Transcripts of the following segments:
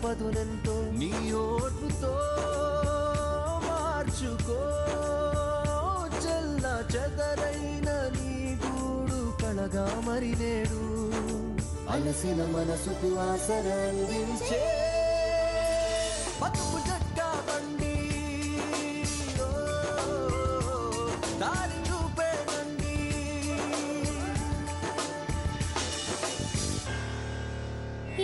పదునెంతో నీ ఓటుతో మార్చుకో. చెల్ల చెదరైన నీ గూడు కళగా మరి నేడు అలసిన మనసుకు ఆసరందించే బతుకు జట్కా బండి, దారి చూపేదండి.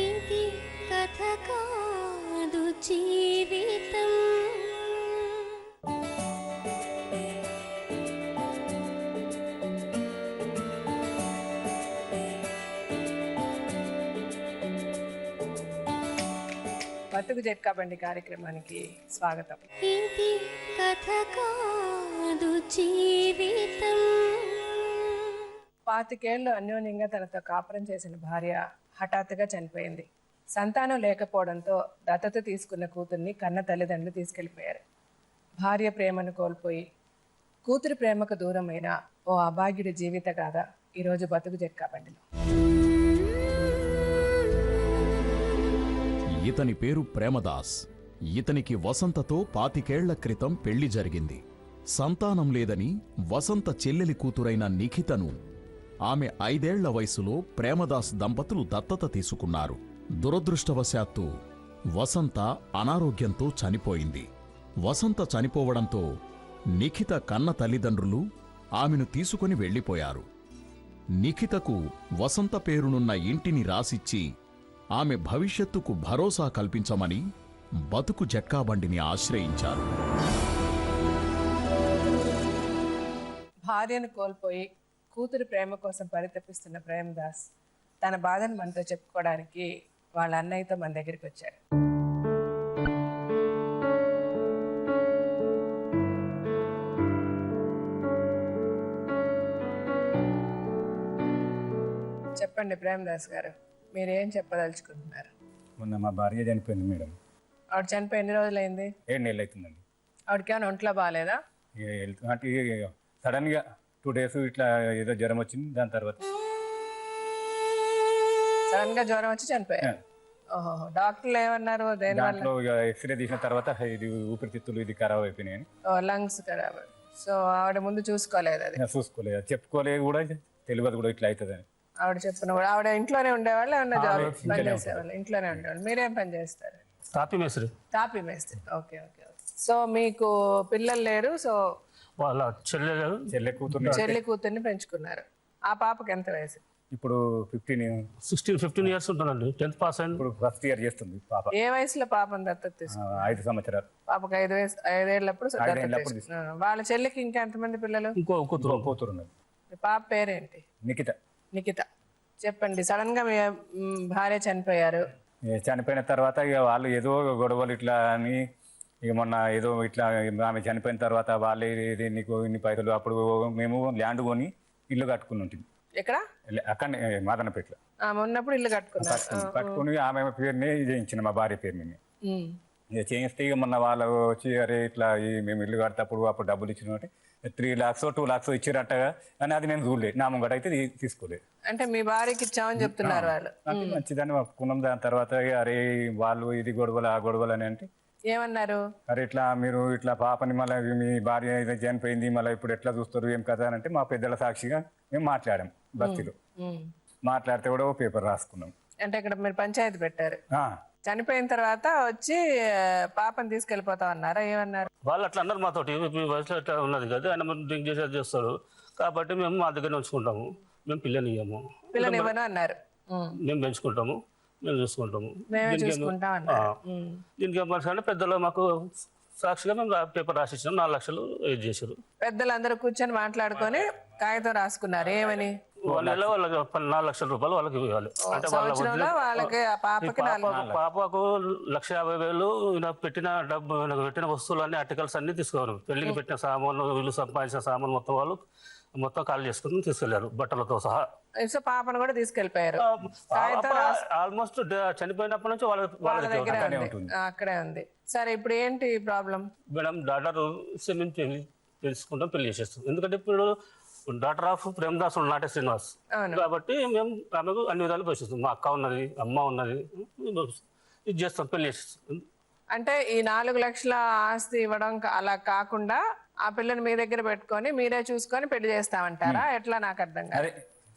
ఇది కథ కాదు జీవితం. బతుకు జట్కా బండి కార్యక్రమానికి స్వాగతం. ఇది కథ కాదు జీవితం. 25 ఏళ్ళు అన్యోన్యంగా తనతో కాపురం చేసిన భార్య హఠాత్తుగా చనిపోయింది. సంతానం లేకపోవడంతో దత్తత తీసుకున్న కూతుర్ని కన్న తల్లిదండ్రులు తీసుకెళ్లిపోయారు. భార్య ప్రేమను కోల్పోయి కూతురి ప్రేమకు దూరమైన ఓ అభాగ్యుడి జీవిత గాథ ఈరోజు బతుకు జట్కా బండిలో. ఇతని పేరు ప్రేమదాస్. ఇతనికి వసంతతో 25 ఏళ్ల క్రితం పెళ్లి జరిగింది. సంతానం లేదని వసంత చెల్లెలి కూతురైన నిఖితను ఆమె 5 ఏళ్ల వయసులో ప్రేమదాస్ దంపతులు దత్తత తీసుకున్నారు. దురదృష్టవశాత్తు వసంత అనారోగ్యంతో చనిపోయింది. వసంత చనిపోవడంతో నిఖిత కన్న తల్లిదండ్రులు ఆమెను తీసుకుని వెళ్లిపోయారు. నిఖితకు వసంత పేరునున్న ఇంటిని రాసిచ్చి ఆమె భవిష్యత్తుకు భరోసా కల్పించమని బతుకు జట్కా బండిని ఆశ్రయించారు. భార్యను కోల్పోయి కూతురు ప్రేమ కోసం పరితపిస్తున్న ప్రేమదాస్ తన బాధను మనతో చెప్పుకోవడానికి వాళ్ళ అన్నయ్యతో మన దగ్గరికి వచ్చాడు. చెప్పండి ప్రేమదాస్ గారు, మీరేం చెప్పదలుచుకుంటున్నారు? మొన్న మా భార్య చనిపోయింది మేడం. ఆవిడ చనిపోయి ఎన్ని రోజులైంది? 7 నెలలు అవుతుందండి. ఆవిడకి ఏమైనా ఒంట్లో బాగాలేదా? అంటే సడన్గా 2 days ఇట్లా ఏదో జ్వరం వచ్చింది. దాని తర్వాత సడన్ గా జ్వరం వచ్చి చనిపోయారు. ఓహో, డాక్టర్లు ఏమన్నారు? దాంట్లో ఎక్స్రే తీసిన తర్వాత ఇది ఊపిరితిత్తులు ఇది ఖరాబ్ అయిపోయినాయని. లంగ్స్ ఖరాబ్. సో ఆవిడ ముందు చూసుకోలేదు, అది చూసుకోలేదు, చెప్పుకోలేదు కూడా, తెలియదు కూడా ఇట్లా అవుతుందని. ఆవిడ చెప్పిన కూడా ఆవిడ ఇంట్లోనే ఉండేవాళ్ళు, ఏమన్నా జాబ్ పని చేసేవాళ్ళు? ఇంట్లోనే ఉండేవాళ్ళు. మీరేం పని చేస్తారు? తాపీ మేస్త్రి. తాపీ మేస్త్రి. Okay okay. సో మీకు పిల్లలు లేరు. సో వాళ్ళ చెల్లె కూతుర్ని పెంచుకున్నారు. ఆ పాపకి ఎంత వయసు? ఇప్పుడు 15 years ఉంటుందండి. 10th పాస్ అయింది. ఇప్పుడు ఫస్ట్ ఇయర్ చేస్తుంది పాప. ఏ వయసులో పాపను దత్తత తీసుకున్నారు? 5 సంవత్సరాలు. పాపకి 5 ఏళ్ళప్పుడు వాళ్ళ చెల్లికి ఇంకా ఎంతమంది పిల్లలు? ఇంకో కూతురు ఉన్నది. పాప పేరేంటి? నిఖిత. నిఖిత. చెప్పండి, సడన్ గా మీ భార్య చనిపోయారు. చనిపోయిన తర్వాత ఇక వాళ్ళు ఏదో గొడవలు ఇట్లా అని, ఇక మొన్న ఏదో ఇట్లా ఆమె చనిపోయిన తర్వాత వాళ్ళే ఇది నీకు ఇన్ని పైసలు, అప్పుడు మేము ల్యాండ్ కొని ఇల్లు కట్టుకుని ఉంటుంది. ఎక్కడ? అక్కడనే మాదనపేటలో. ఉన్నప్పుడు ఇల్లు కట్టుకుని ఆమె పేరుని చేయించిన, మా భార్య పేరు మీద ఇక చేయిస్తే, ఇక మొన్న వాళ్ళు వచ్చి అరే ఇట్లా మేము ఇల్లు కడతప్పుడు అప్పుడు డబ్బులు ఇచ్చినట్టు 3 lakhs 2 lakhs ఇచ్చిరట్టగా అని, అది నేను చూడలేదు. నా ముంగట అయితే తీసుకోలేదు. అంటే మీ భార్యకి ఇచ్చామని చెప్తున్నారు వాళ్ళు. మంచిదని ఒప్పుకున్నాం. దాని తర్వాత అరే వాళ్ళు ఇది గొడవలు ఆ గొడవలు అని అంటే ఏమన్నారు? అరే ఇట్లా మీరు ఇట్లా పాపని మళ్ళీ మీ భార్య ఏదో చనిపోయింది, మళ్ళీ ఇప్పుడు ఎట్లా చూస్తారు ఏం కదా అని అంటే, మా పెద్దల సాక్షిగా మేము మాట్లాడాం. బస్తీలో మాట్లాడితే కూడా పేపర్ రాసుకున్నాం. అంటే ఇక్కడ మీరు పంచాయతీ పెట్టారు. చనిపోయిన తర్వాత వచ్చి పాపని తీసుకెళ్లిపోతా అన్నారా? ఏమన్నారు వాళ్ళు? అట్లా అన్నారు మాతోటి. మీ వయసులో ఎట్లా ఉన్నది కదా, ఆయన డ్రింక్ చేసేది చేస్తాడు కాబట్టి మేము మా దగ్గర ఉంచుకుంటాము, మేము పిల్లని ఇవ్వము, పిల్లని ఇవ్వను అన్నారు. మేము పెంచుకుంటాము, మేము చూసుకుంటాము. దీనికి ఏమంటే పెద్దలు మాకు సాక్షిగా మేము పేపర్ రాసిచ్చినాం. 4 లక్షలు ఇది చేశారు. పెద్దలందరూ కూర్చొని మాట్లాడుకొని కాగితం రాసుకున్నారు. ఏమని? వాళ్ళకి 4 లక్షల రూపాయలు వాళ్ళకి ఇవ్వాలి. అంటే పాపకు 1,50,000 పెట్టిన డబ్బు, పెట్టిన వస్తువులన్నీ, ఆర్టికల్స్ అన్ని తీసుకోవాలి. పెళ్లికి పెట్టిన సామాన్లు, వీళ్ళు సంపాదించిన సామాన్లు మొత్తం వాళ్ళు మొత్తం కాల్ చేసుకుని తీసుకెళ్లారు, బట్టలతో సహా. పాపను కూడా తీసుకెళ్లిపోయారు. ఆల్మోస్ట్ చనిపోయినప్పటి నుంచి వాళ్ళ అక్కడే ఉంది. సరే, ఇప్పుడు ఏంటి ప్రాబ్లం? మేడం, డాటర్ తెలుసుకుంటాం, పెళ్లి చేసేస్తాం. ఎందుకంటే ఇప్పుడు డాటర్ ఆఫ్ ప్రేమదాస్ నాటే శ్రీనివాస్ కాబట్టి మేము ఆమెకు అన్ని విధాలు పోషిస్తాం. మా అక్క ఉన్నది, అమ్మ ఉన్నది. ఇది చేస్తాం, పెళ్లి చేస్తాం. అంటే ఈ 4 లక్షల ఆస్తి ఇవ్వడం అలా కాకుండా ఆ పిల్లని మీ దగ్గర పెట్టుకొని మీరే చూసుకొని పెళ్లి చేస్తామంటారా? ఎట్లా నాకు అర్థం కాదు. అదే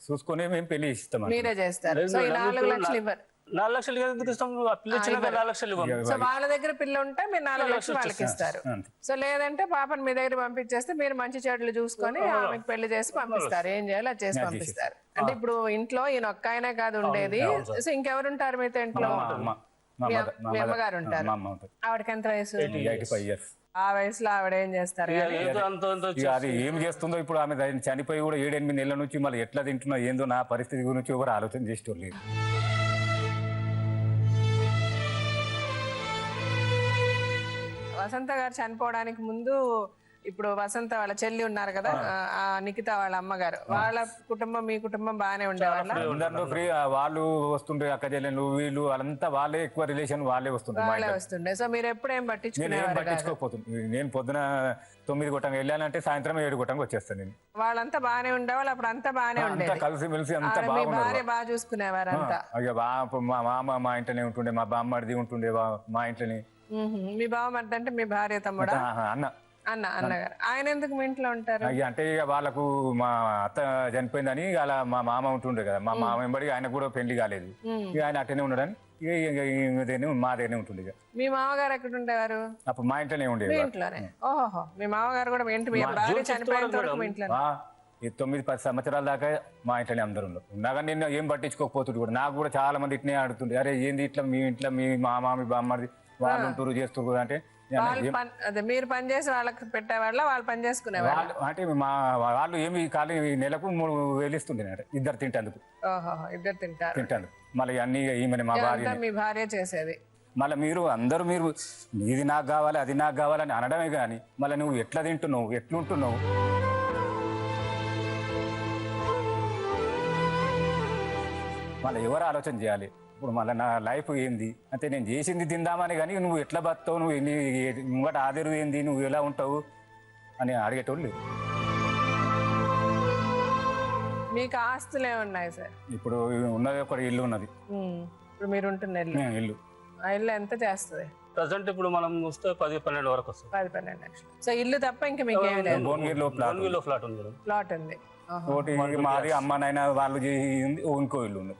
చూసుకొని మేము పెళ్లి ఇస్తాం. మీరే చేస్తారు. సో ఈ 4 లక్షలు ఇవ్వరు. 4 లక్షలు ఎందుకు ఇస్తాం? ఆ పిల్ల ఇచ్చినాక 4 లక్షలు ఇవ్వం. సో వాళ్ళ దగ్గర పిల్ల ఉంటే మీరు 4 లక్షలు వాళ్ళకి ఇస్తారు. సో లేదంటే పాపని మీ దగ్గర పంపించేస్తే మీరు మంచి చెడులు చూసుకొని ఆమెకు పెళ్లి చేసి పంపిస్తారు. ఏం చేయాలో అది చేసి పంపిస్తారు. అంటే ఇప్పుడు ఇంట్లో ఈయన ఒక్క ఆయనే కాదు ఉండేది. సో ఇంకెవరు ఉంటారు మీతో ఇంట్లో? మీ అమ్మగారు ఉంటారు. ఆవిడకి ఎంత వయసు? 85 years. ఆ వయసులో ఆవిడ ఏం చేస్తారు? అది ఏం చేస్తుందో ఇప్పుడు ఆమె చనిపోయి కూడా 7-8 నెలల నుంచి మళ్ళీ ఎట్లా తింటున్నా ఏందో నా పరిస్థితి గురించి ఎవరు ఆలోచన చేసేటోళ్ళు లేదు. వసంత గారు చనిపోవడానికి ముందు ఇప్పుడు వసంత వాళ్ళ చెల్లి ఉన్నారు కదా, ఆ నిఖిత వాళ్ళ అమ్మగారు, వాళ్ళ కుటుంబం మీ కుటుంబం బాగానే ఉండేవాళ్ళ? అందరూ ఫ్రీ, వాళ్ళు వస్తుండే అక్క చెల్లెలు వీళ్ళు వాళ్ళంతా వాళ్ళే ఎక్కువ రిలేషన్ వాళ్ళే వస్తుండే. సో మీరు ఎప్పుడేం పట్టించుకోకపోతుంది. నేను పొద్దున 9 గంటలకు వెళ్ళానంటే సాయంత్రం 7 గంటలకు వచ్చేస్తాను నేను. వాళ్ళంతా బాగానే ఉండేవాళ్ళు, అప్పుడు అంతా బాగానే ఉండేది, కలిసి మెలిసి అంతా భార్య బాగా చూసుకునేవారు అంతా? మా మామ మా ఇంట్లోనే ఉంటుండే, మా బామ్మడిది ఉంటుండే మా ఇంట్లోనే. మీ బావమరిది అంటే మీ భార్య తమ్ముడా? అన్నగారు. ఆయన ఎందుకు మీ ఇంట్లో ఉంటారు? అంటే ఇక వాళ్ళకు మా అత్త చనిపోయిందని అలా మా మామ ఉంటుండే కదా, మా మామ వెంబడి ఆయన కూడా పెళ్లి కాలేదు, ఇక ఆయన అట్టనే ఉండడని మాదేనే ఉంటుంది. ఇక మీ మామగారు ఎక్కడ ఉండేవారు? అప్పుడు మా ఇంట్లోనే ఉండేది. మీ ఇంట్లోనే? ఓహో, మీ మామగారు కూడా మీ భార్య చనిపోయిన తర్వాత మీ ఇంట్లో? 9-10 సంవత్సరాల దాకా మా ఇంట్లోనే అందరూ ఉన్నా కానీ నేను ఏం పట్టించుకోకపోతుంది కూడా. నాకు కూడా చాలా మంది ఇట్నే ఆడుతుండే, అరే ఏంది ఇట్లా మీ ఇంట్లో మీ మామ మీ బామ్మది వాళ్ళు ఉంటూరు చేస్తారు అంటే. మీరు పని చేసి వాళ్ళకి పెట్టేవాళ్ళ, వాళ్ళు పని చేసుకునేవాళ్ళు? అంటే వాళ్ళు ఏమి ఖాళీ నెలకు 3,000 ఇస్తుండే ఇద్దరు తింటేందుకు. ఇద్దరు తింటాను మళ్ళీ అన్ని ఈమె మా భార్య మీ భార్య చేసేది. మళ్ళీ మీరు ఇది నాకు కావాలి అది నాకు కావాలని అనడమే కానీ మళ్ళీ నువ్వు ఎట్లా తింటున్నావు ఎట్లుంటున్నావు మళ్ళీ ఎవరు ఆలోచన చేయాలి? ఇప్పుడు మళ్ళీ నా లైఫ్ ఏంది అంటే నేను చేసింది తిందామని కానీ నువ్వు ఎట్లా బతావు, నువ్వు ముంగట ఆదరు ఏంది, నువ్వు ఎలా ఉంటావు అని అడిగేటోళ్ళు లేదు. మీకు ఆస్తులు ఏమున్నాయి సార్? ఇప్పుడు ఉన్నది ఒక ఇల్లు ఉన్నది. ఇప్పుడు మీరు ఉంటున్న ఇల్లు, ఆ ఇల్లు ఎంత చేస్తుంది ప్రజెంట్? ఇప్పుడు మనం చూస్తే 10-12 వరకు వస్తుంది. 10-12 లక్షలు. సో ఇల్లు తప్ప ఇంకా మీకు ఏమి లేదు? భువనగిరిలో ఫ్లాట్ ఉంది. ప్లాట్ ఉంది. మాది అమ్మ నాయన వాళ్ళు ఇంకో ఇల్లు ఉంది.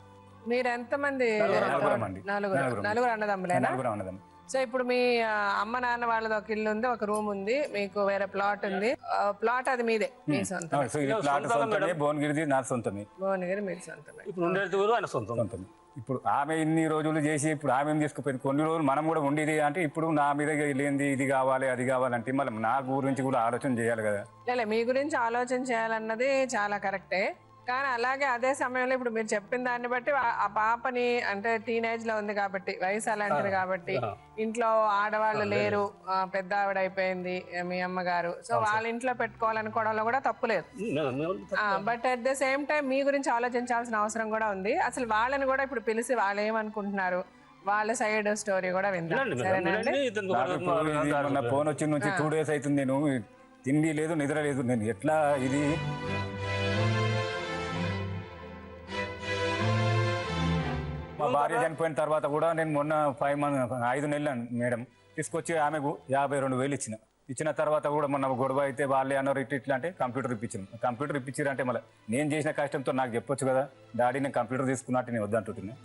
మీరు ఎంతమంది? నలుగురు అన్నదమ్ములేనా? సో ఇప్పుడు మీ అమ్మ నాన్న వాళ్ళది ఒక ఇల్లు ఉంది, ఒక రూమ్ ఉంది, మీకు వేరే ప్లాట్ ఉంది. ప్లాట్ అది మీదే, మీ సొంతం? భువనగిరిది నా సొంతమే. భువనగిరి మీరు సొంతమే. ఇప్పుడు ఇప్పుడు ఆమె ఇన్ని రోజులు చేసి ఇప్పుడు ఆమె ఏం తీసుకుపోయింది, కొన్ని రోజులు మనం కూడా ఉండేది అంటే ఇప్పుడు నా మీద లేనిది ఇది కావాలి అది కావాలంటే మళ్ళీ నా గురించి కూడా ఆలోచన చేయాలి కదా. మీ గురించి ఆలోచన చేయాలన్నది చాలా కరెక్టే, కానీ అలాగే అదే సమయంలో ఇప్పుడు మీరు చెప్పిన దాన్ని బట్టి ఆ పాపని అంటే టీనేజ్ లో ఉంది కాబట్టి, వయసు అలాంటిది కాబట్టి, ఇంట్లో ఆడవాళ్ళు లేరు, పెద్ద ఆవిడ అయిపోయింది మీ అమ్మగారు, సో వాళ్ళ ఇంట్లో పెట్టుకోవాలనుకోవడంలో కూడా తప్పులేదు. But at the same time మీ గురించి ఆలోచించాల్సిన అవసరం కూడా ఉంది. అసలు వాళ్ళని కూడా ఇప్పుడు పిలిచి వాళ్ళు ఏమనుకుంటున్నారు, వాళ్ళ సైడ్ స్టోరీ కూడా విందాం. ఫోన్ వచ్చి నుంచి 2 days అవుతుంది, నేను తిండి లేదు నిద్ర లేదు, నేను ఎట్లా ఇది మా భార్య చనిపోయిన తర్వాత కూడా నేను మొన్న 5 నెలలు మేడం తీసుకొచ్చి ఆమెకు 52,000 ఇచ్చిన తర్వాత కూడా మొన్న గొడవ అయితే వాళ్ళే అన్నారు ఇట్లా అంటే కంప్యూటర్ ఇప్పించారు అంటే మళ్ళీ నేను చేసిన కష్టంతో నాకు చెప్పొచ్చు కదా, డాడీ నేను కంప్యూటర్ తీసుకున్నట్టు నేను వద్దంటున్నా,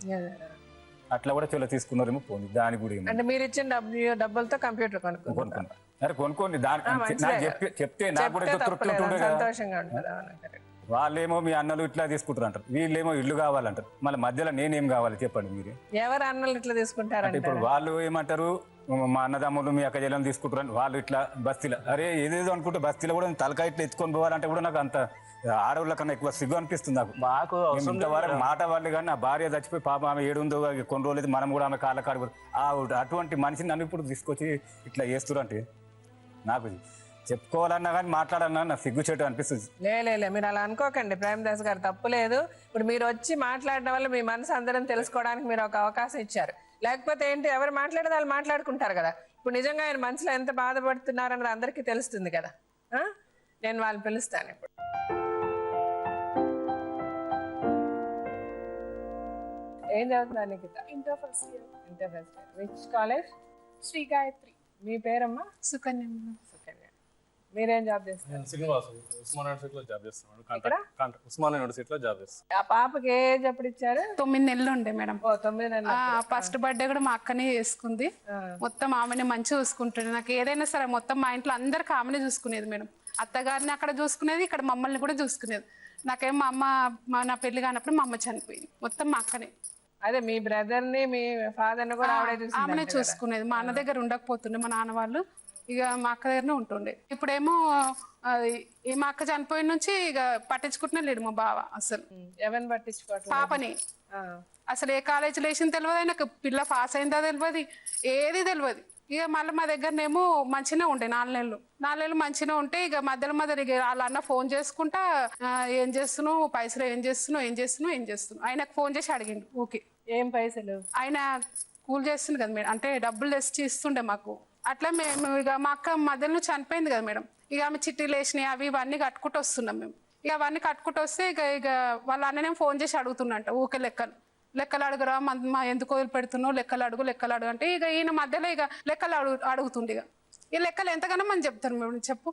అట్లా కూడా చాలా తీసుకున్నారేమో పోనీ దాని కూడా. అంటే మీరు ఇచ్చిన డబ్బులతో కంప్యూటర్ కొనుక్కున్నా? అరే కొనుక్కోండి, దానికి చెప్తే నాకు కూడా తృప్తి ఉంటుండే కదా. వాళ్ళేమో మీ అన్నలు ఇట్లా తీసుకుంటారు అంటారు, వీళ్ళేమో ఇల్లు కావాలంటారు, మళ్ళీ మధ్యలో నేనేం కావాలి చెప్పండి మీరు? ఎవరు అన్నలు ఇట్లా తీసుకుంటారు? ఇప్పుడు వాళ్ళు ఏమంటారు, మా అన్నదమ్ములు మీ అక్క చెల్లెలు తీసుకుంటారు, వాళ్ళు ఇట్లా బస్తీలో అరే ఏదేదో అనుకుంటే బస్తీలో కూడా తలకాయ ఇట్లా ఎత్తుకొని పోవాలంటే కూడా నాకు అంత ఆడవాళ్ళ కన్నా ఎక్కువ సిగ్గు అనిపిస్తుంది నాకు. ఇంతవరకు మాట వాళ్ళు కానీ నా భార్య చచ్చిపోయి పాప ఆమె 700 కొన్ని రోజులు మనం కూడా ఆమె కాళ్ళ కాడు అటువంటి మనిషిని నన్ను ఇప్పుడు తీసుకొచ్చి ఇట్లా చేస్తున్నారు అంటే నాకు చెప్పుకోవాలన్నా కానీ మాట్లాడాలన్నా నాకు సిగ్గుచేటు అనిపిస్తుంది. లే మీరు అలా అనుకోకండి ప్రేమదాస్ గారు, తప్పులేదు. ఇప్పుడు మీరు వచ్చి మాట్లాడడం వల్ల మీ మనసు అందరం తెలుసుకోవడానికి మీరు ఒక అవకాశం ఇచ్చారు. లేకపోతే ఏంటి, ఎవరు మాట్లాడేది వాళ్ళు మాట్లాడుకుంటారు కదా. ఇప్పుడు నిజంగా ఆయన మనసులో ఎంత బాధపడుతున్నారన్నది అందరికీ తెలుస్తుంది కదా. నేను వాళ్ళని పిలుస్తాను ఇప్పుడు. ఏం చదువుతున్నారు Nikhita? Inter first year. Inter first year. Which college? Sri Gayatri. మీ పేరమ్మా? సుకన్య. సుకన్య. మీరేం జాబ్ చేస్తారు? నేను శ్రీనివాస్ ఉస్మాన్ యూనివర్సిటీలో జాబ్ చేస్తున్నాను. ఎక్కడ? ఉస్మాన్ యూనివర్సిటీలో జాబ్ చేస్తాను. ఆ పాపకి ఏ ఏజ్ ఎప్పుడు ఇచ్చారు? 9 నెలలు ఉండే మేడం. ఓ 9 నెలలు. ఫస్ట్ బర్త్డే కూడా మా అక్కనే చేసుకుంది. మొత్తం ఆమెని మంచిగా చూసుకుంటుంది. నాకు ఏదైనా సరే మొత్తం మా ఇంట్లో అందరికి ఆమెనే చూసుకునేది మేడం. అత్తగారిని అక్కడ చూసుకునేది, ఇక్కడ మమ్మల్ని కూడా చూసుకునేది. నాకేం మా అమ్మ నా పెళ్లి కానప్పుడు మా అమ్మ చనిపోయింది. మొత్తం మా అక్కనే. అదే మీ బ్రదర్ ని మీ ఫాదర్ ని కూడా ఆమెనే చూసుకునేది. మా అన్న దగ్గర ఉండకపోతుండే మా నాన్న వాళ్ళు, ఇక మా అక్క దగ్గరనే ఉంటుండే. ఇప్పుడేమో మా అక్క చనిపోయిన నుంచి ఇక పట్టించుకుంటున్నా లేడు మా బావ. అసలు ఎవరిని పట్టించుకోవట్లేదు? పాపని. అసలు ఏ కాలేజీలో వేసింది తెలియదు, ఆయనకు పిల్ల పాస్ అయిందా తెలియదు, ఏది తెలియదు. ఇక మళ్ళీ మా దగ్గరనేమో మంచిగా ఉండే 4 నెలలు మంచిగా ఉంటే ఇక మధ్యలో ఇక వాళ్ళ అన్న ఫోన్ చేసుకుంటా ఏం చేస్తున్నావు, పైసలు ఏం చేస్తున్నావు. ఆయనకు ఫోన్ చేసి అడిగిండు. ఓకే ఏం పైసలు? ఆయన కూల్ చేస్తుంది కదా మేడం, అంటే డబ్బులు తెచ్చి ఇస్తుండే మాకు. అట్లా మేము ఇక మా అక్క మధ్యలో చనిపోయింది కదా మేడం, ఇక ఆమె చిట్టీలు వేసినాయి అవి ఇవన్నీ కట్టుకుంటూ వస్తున్నాం మేము. ఇక అవన్నీ కట్టుకుంటూ వస్తే ఇక వాళ్ళ అన్ననేమో ఫోన్ చేసి అడుగుతున్నట్ట ఊకే లెక్కలు అడుగురా, మా ఎందుకు వదిలి పెడుతున్నావు, లెక్కలు అడుగు అంటే ఇక ఈయన మధ్యలో ఇక లెక్కలు అడుగుతుండే. ఇక ఈ లెక్కలు ఎంతగానో మనం చెప్తారు మేము. చెప్పు